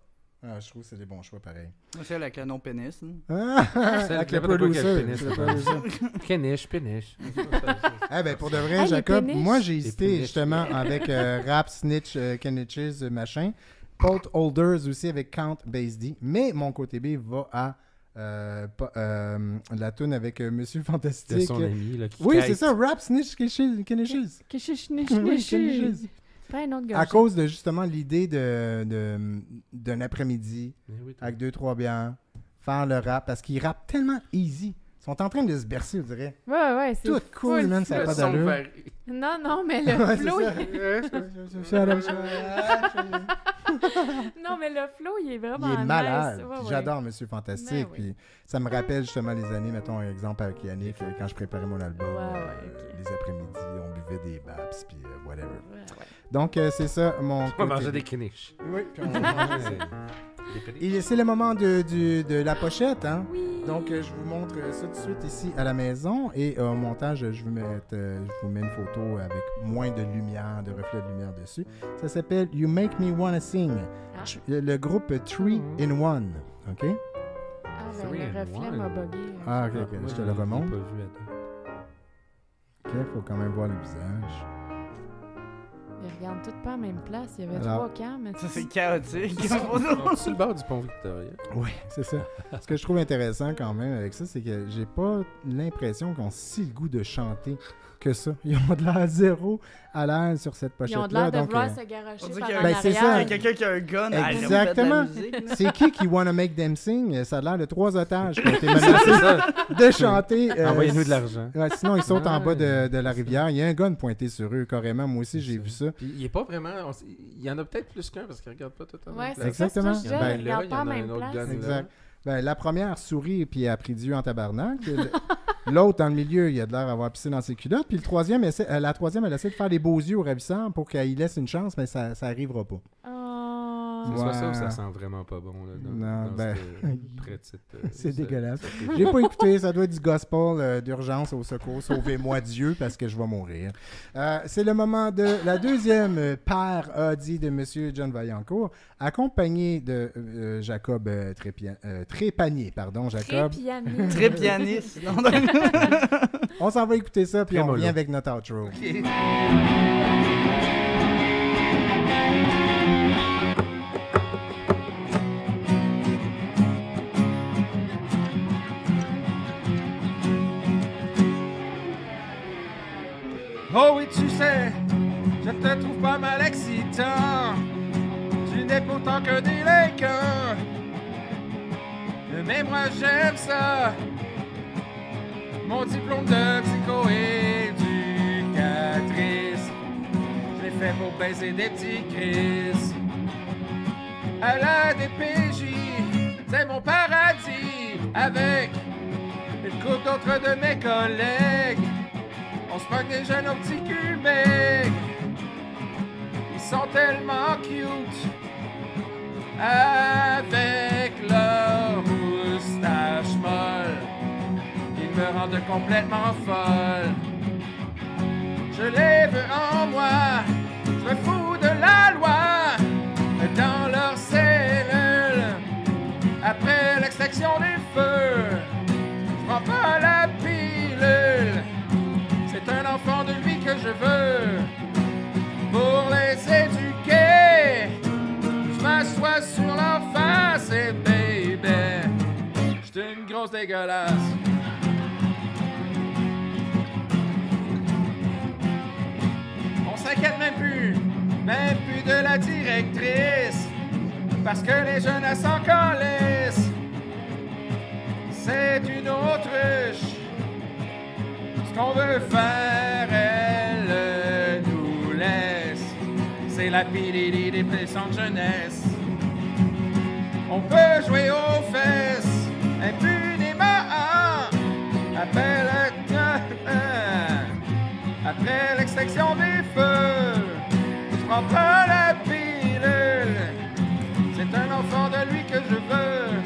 Ah, je trouve que c'est des bons choix, pareil. Celle avec le nom pénis. hein. Avec le n'importe quoi producer. qu'elle finisse, le là. producer. Péniche. Eh ben, pour de vrai, Hey, les Jacob, péniches. moi, j'ai Les hésité péniches. justement avec Rap, Snitch, Keniches, machin. Pot Holders aussi avec Count Basie. Mais mon côté B va à la toune avec Monsieur De Fantastique. son ami, là, qui Oui, kite. c'est ça, Rap, Snitch, Keniches. Oui, Keniches. Pas une autre À gorgée. cause de justement l'idée d'un après-midi Eh oui, t'as- avec 2-3 bières, faire le rap, parce qu'ils rappent tellement easy. Ils sont en train de se bercer, on dirait. Ouais, c'est Tout cool, full man, ça n'a Le pas son d'allure. varie. Non, mais le Ouais, flow, c'est ça. non, mais le flow, il est vraiment Il est nice. malade. Ouais, Puis ouais. J'adore Monsieur Fantastique. Ben oui. Puis ça me rappelle justement les années, mettons un exemple avec Yannick, quand je préparais mon album. Ouais, ok. Les après-midi, on buvait des Babs, puis whatever. Ouais. Donc, c'est ça, mon On va côté manger B. des kniches. Oui, puis on va manger des- Et c'est le moment de la pochette, hein? Oui. Donc, je vous montre ça tout de suite ici à la maison. Et au montage, je vous mets une photo avec moins de lumière, de reflets de lumière dessus. Ça s'appelle You Make Me Wanna Sing. Ah. Le groupe 3 in 1. OK? Ah, ben, Three le in reflet one. m'a bugué. Ah, OK, Moi, je te je le l'ai remonte. pas vu, attends. OK, faut quand même voir le visage. Ils regardent toutes pas en même place. Il y avait Alors, 3 camps, mais Ça, c'est chaotique. On est sur le bord du pont Victoria. Oui, c'est ça. Ce que je trouve intéressant quand même avec ça, c'est que j'ai pas l'impression qu'on a si le goût de chanter que ça. Ils ont de l'air zéro à l'aise sur cette ils pochette-là. ont de l'air de donc, vouloir se garocher on dit par qu'il y a- en Ben, c'est arrière. ça. Il y a quelqu'un qui a un gun. Ah, j'aime Exactement. mettre de la musique, là. c'est qui wanna make them sing? Ça a l'air de 3 otages qui ont été menacés de chanter. Envoyez-nous de l'argent. Ouais, sinon, ils sautent en Ouais. bas de la rivière. Il y a un gun pointé sur eux, carrément. Moi aussi, j'ai vu ça. Puis il est pas vraiment. Il y en a peut-être plus qu'un parce qu'il regarde pas tout en Ouais, même c'est place. Exactement. ça, c'est ça, je Ben, disais, ils là, regardent il y pas en en a même un autre place. gun. Exact. Ben, la première sourit puis a pris Dieu en tabarnak. L'autre, dans le milieu, il a de l'air d'avoir pissé dans ses culottes. Puis la troisième, elle essaie de faire des beaux yeux au ravisseur pour qu'il laisse une chance, mais ça n'arrivera pas. Oh. C'est pas ça Ouais. ou ça sent vraiment pas bon. Là, Non, ben, c'est dégueulasse. J'ai J'ai pas écouté, ça doit être du gospel d'urgence au secours. Sauvez-moi Dieu parce que je vais mourir. C'est le moment de la deuxième paire Audi de M. John Vaillancourt, accompagné de Jacob Trépanier. Pardon, Jacob. Trépiané. Très pianiste. Non, On s'en va écouter ça, puis Très on mollo. revient avec notre outro. Oh oui, tu sais, je te trouve pas mal excitant. Tu n'es pourtant que délinquant. Mais moi j'aime ça. Mon diplôme de psycho-éducatrice, je l'ai fait pour baiser des petits Chris. À la DPJ, c'est mon paradis. Avec une couple d'autres de mes collègues, on se moque des jeunes au petit cul maigre. Ils sont tellement cute avec leur moustache molle. Ils me rendent complètement folle. Je les veux en moi, je me fous de la loi. Dans leur cellule, après l'extraction des feux, je prends pas la pilule. C'est un enfant de lui que je veux. Pour les éduquer, je m'assois sur leur face et baby, j'suis une grosse dégueulasse. On s'inquiète même plus de la directrice, parce que les jeunes elles s'en calissent. C'est une autruche. Ce qu'on veut faire, elle nous laisse. C'est la pire des pressions de jeunesse. On peut jouer aux fesses impunément. Après l'extraction des feux, je prends pas la pilule. C'est un enfant de lui que je veux.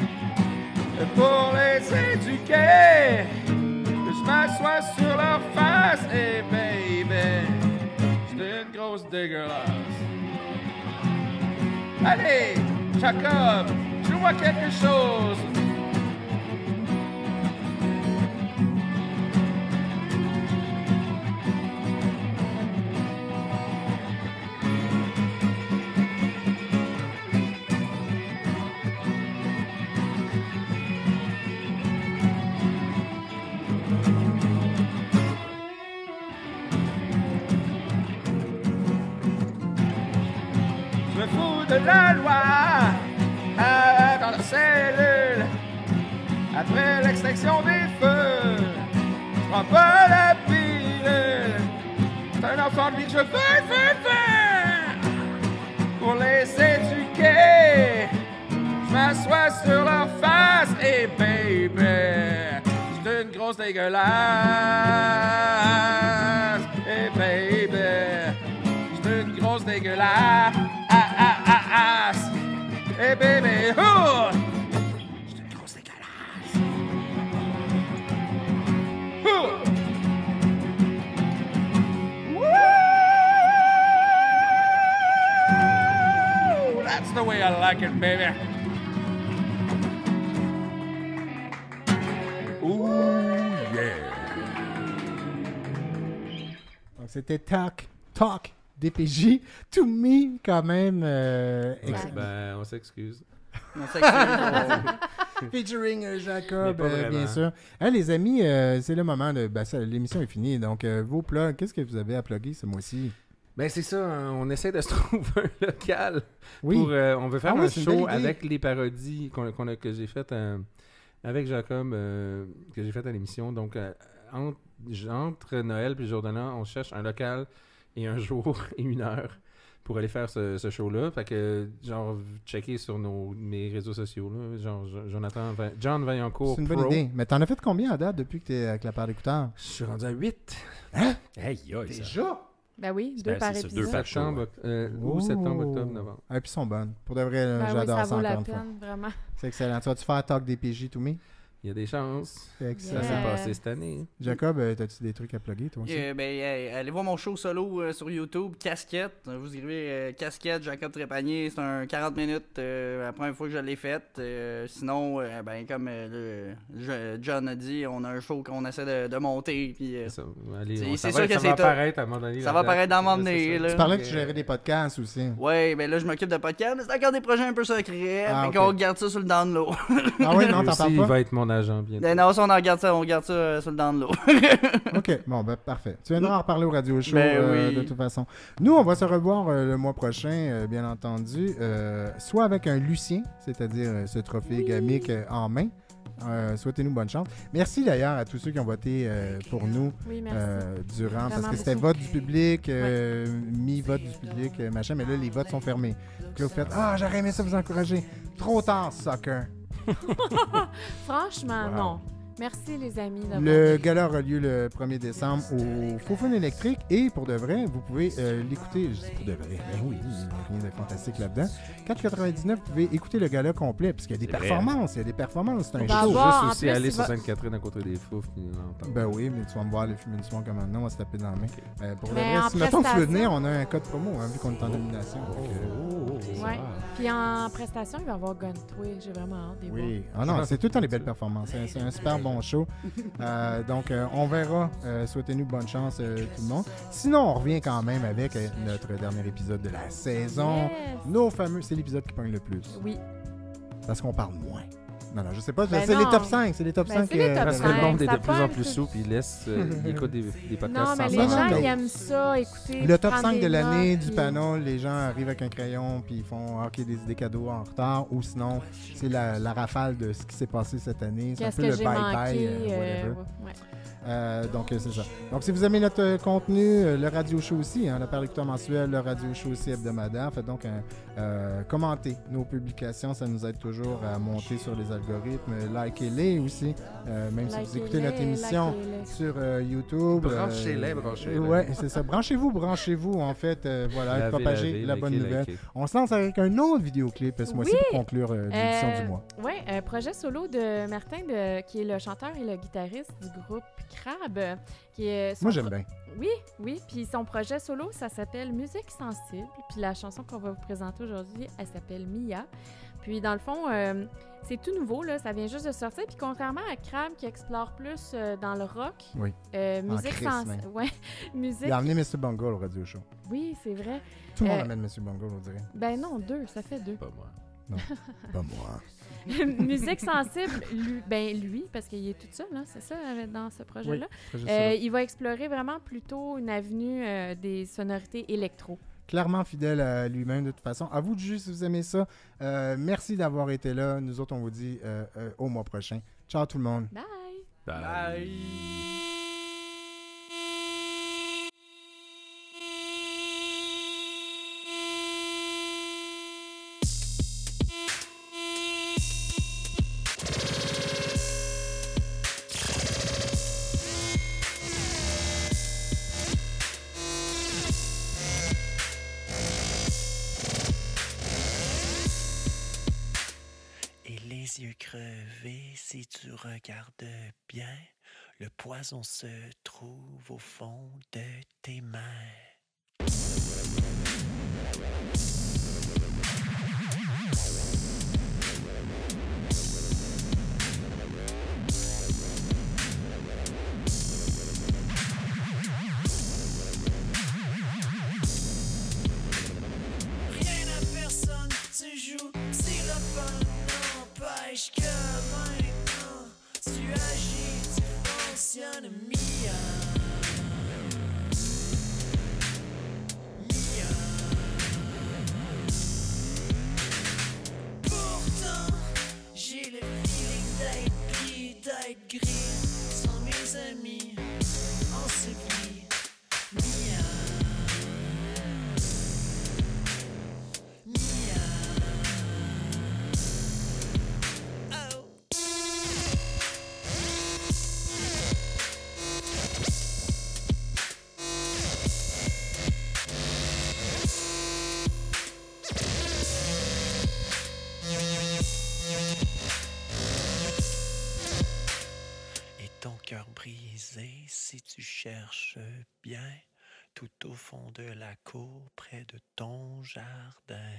Pour les éduquer, je m'assois sur leur face et baby, j'étais une grosse dégueulasse. Allez, Jacob, joue-moi quelque chose. Je me fous de la loi dans la cellule. Après l'extraction des feux, je prends pas la pilule. C'est un enfant de lui que je veux. Pour les éduquer, je m'assois sur leur face et baby, j'étais une grosse dégueulasse. Et baby, j'étais une grosse dégueulasse. Hey baby, oh! J'étais une grosse dégueulasse. Oh! Woo! That's the way I like it, baby. Ooh, yeah. Donc, c'était Talk DPJ, To Me, quand même. Ben, on s'excuse. On s'excuse. Featuring Jacob, Mais pas vraiment. bien sûr. Hein, les amis, c'est le moment de. L'émission est finie. Donc, vos plugs, qu'est-ce que vous avez à plugger ce mois-ci? Ben, c'est ça, hein, on essaie de se trouver un local. Oui. Pour, on veut faire Ah oui, un c'est une belle show idée. avec les parodies que j'ai faites avec Jacob, que j'ai fait à l'émission. Donc, entre Noël et le jour de l'an, on cherche un local et un jour et une heure pour aller faire ce show-là. Fait que, genre, checker sur mes réseaux sociaux, là, genre John Vaillancourt C'est une bonne Pro. idée. Mais t'en as fait combien à date depuis que t'es avec la part d'écouteurs? Je suis rendu à 8. Aïe, aïe, ça. Déjà? Ben oui, C'est 2 ben, par c'est ça, épisode. 2 par show. Septembre, octobre, novembre. Ah, puis ils sont bonnes. Pour de vrai, Ben oui, j'adore ça ça vaut la encore une fois. peine, vraiment. C'est excellent. Tu vas-tu faire Talk DPJ To Me? Il y a des chances. C'est Ça excellent. s'est Yeah. passé cette année. Jacob, t'as-tu des trucs à plugger, toi aussi? Allez voir mon show solo sur YouTube, Casquette. Vous écrivez Casquette, Jacob Trépanier. C'est un 40 minutes, la première fois que je l'ai faite. Sinon, comme John a dit, on a un show qu'on essaie de monter. Puis, C'est ça. Allez, c'est ça sûr que va c'est apparaître à un moment donné. ça va apparaître dans un moment donné, C'est ça. là. Tu parlais que tu gérais des podcasts aussi. Ouais, ben là, je m'occupe de podcast, mais c'est encore des projets un peu secrets. Ah, fait ok. qu'on garde ça sur le download. Ah oui, non, Lui t'en aussi, parles il pas? va être mon agent bientôt. Non, ça, on garde ça sur le download. OK, bon, ben parfait. Tu viendras en reparler au Radio Show Ben oui. de toute façon. Nous, on va se revoir le mois prochain, bien entendu, soit avec un Lucien, c'est-à-dire ce trophée gamique en main. Souhaitez-nous bonne chance. Merci d'ailleurs à tous ceux qui ont voté pour nous Oui, merci. durant, parce Vraiment que c'était beaucoup. vote du public, mi-vote du public, machin, mais là, les votes sont fermés. Donc là, vous faites « Ah, j'aurais aimé ça vous encourager. » Trop tard, soccer. Franchement, Wow. non. Merci, les amis. d'avoir- Le gala aura lieu le 1er décembre au Faux Fun électrique et pour de vrai, vous pouvez l'écouter. Je dis pour de vrai, ben oui, il n'y a rien de fantastique là-dedans. 4,99, vous pouvez écouter le gala complet parce qu'il y a des C'est vrai. performances. Il y a des performances, c'est un On va show. avoir- Juste en aussi plus, aller il sur va- Sainte-Catherine à côté des Fouf puis l'entendre. Ben oui, mais tu vas me voir le film du soir comme maintenant, on va se taper dans la main. Pour de Mais vrai, en si mettons que tu veux prestation- venir, on a un code promo hein, vu qu'on est en nomination. Ouais. Puis en prestation, il va y avoir Gun Twig. J'ai vraiment hâte de les Oui, ah non, c'est tout le temps des belles performances. C'est un super bon show. Donc, on verra. Souhaitez-nous bonne chance, tout le monde. Sinon, on revient quand même avec notre dernier épisode de la saison. Yes. Nos fameux, c'est l'épisode qui pogne le plus. Oui. Parce qu'on parle moins. Non, je sais pas. Ben c'est les non. top 5. C'est les top Ben, 5. c'est les top Parce que le 5, monde est ça de plus en pogne plus tout. souple, il écoute des podcasts Non, mais sans les Non, gens, mais- ils aiment ça, écouter. Le top prendre 5 des de l'année notes, du puis- panneau, les gens arrivent avec un crayon puis ils font OK, des cadeaux en retard ou sinon c'est la rafale de ce qui s'est passé cette année. C'est un Qu'est-ce peu que le j'ai bye-bye. manqué? Whatever. Ouais. Donc, c'est ça. Donc, si vous aimez notre contenu, le radio show aussi, le Parle-Écouteur mensuel, le radio show aussi hebdomadaire, faites donc commentez nos publications, ça nous aide toujours à monter sur les algorithmes. Likez-les aussi, même si vous écoutez notre émission sur YouTube. Branchez-les. Oui, c'est ça. Branchez-vous, en fait. Voilà, propager la bonne nouvelle. On se lance avec un autre vidéoclip ce mois-ci pour conclure l'édition du mois. Oui, un projet solo de Martin, qui est le chanteur et le guitariste du groupe Crab. Qui est son Moi, j'aime bien. Oui. Puis son projet solo, ça s'appelle Musique sensible. Puis la chanson qu'on va vous présenter aujourd'hui, elle s'appelle Mia. Puis dans le fond, c'est tout nouveau, là. Ça vient juste de sortir. Puis contrairement à Crab qui explore plus dans le rock, Oui. musique Christ, sensible. même. Ouais, musique. Il a amené Mr. Bungle au radio show. Oui, c'est vrai. Tout le monde amène M. Bungle, on dirait. Ben non, 2, ça fait 2. Pas moi. Pas moi. Musique sensible, lui, parce qu'il est tout seul, hein, c'est ça, dans ce projet-là. Projet solo. Il va explorer vraiment plutôt une avenue des sonorités électro. Clairement fidèle à lui-même de toute façon. À vous de juger si vous aimez ça. Merci d'avoir été là. Nous autres, on vous dit au mois prochain. Ciao tout le monde. Bye! Bye. Et les yeux crevés, si tu regardes bien, le poison se trouve au fond de tes mains. donne Mia. Mia. Pourtant, j'ai le feeling d'être pris, d'être gris. Sans mes amis, ensevelis. Mia. Mia. Oh. Et ton cœur brisé, si tu cherches bien, tout au fond de la cour, près de ton jardin.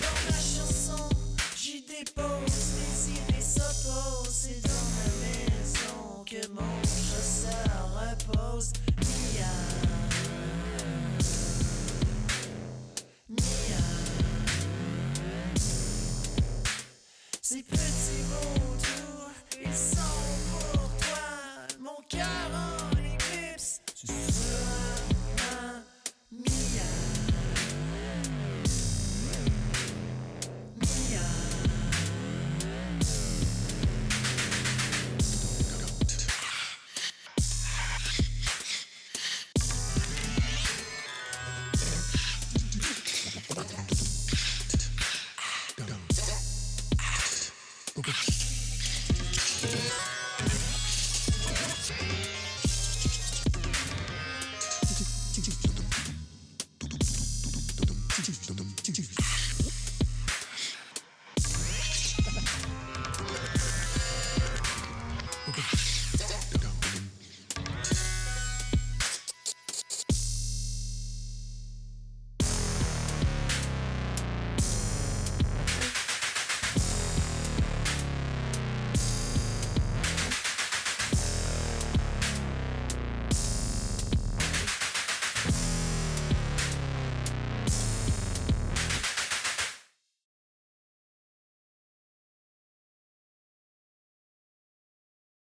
Dans ma chanson, j'y dépose les idées s'opposent. C'est dans ma maison que mon chasseur repose. Mia. Mia. Ces petits mots doux, ils sont pour toi. Mon cœur en éclipse, tu seras ma Mia. Mia.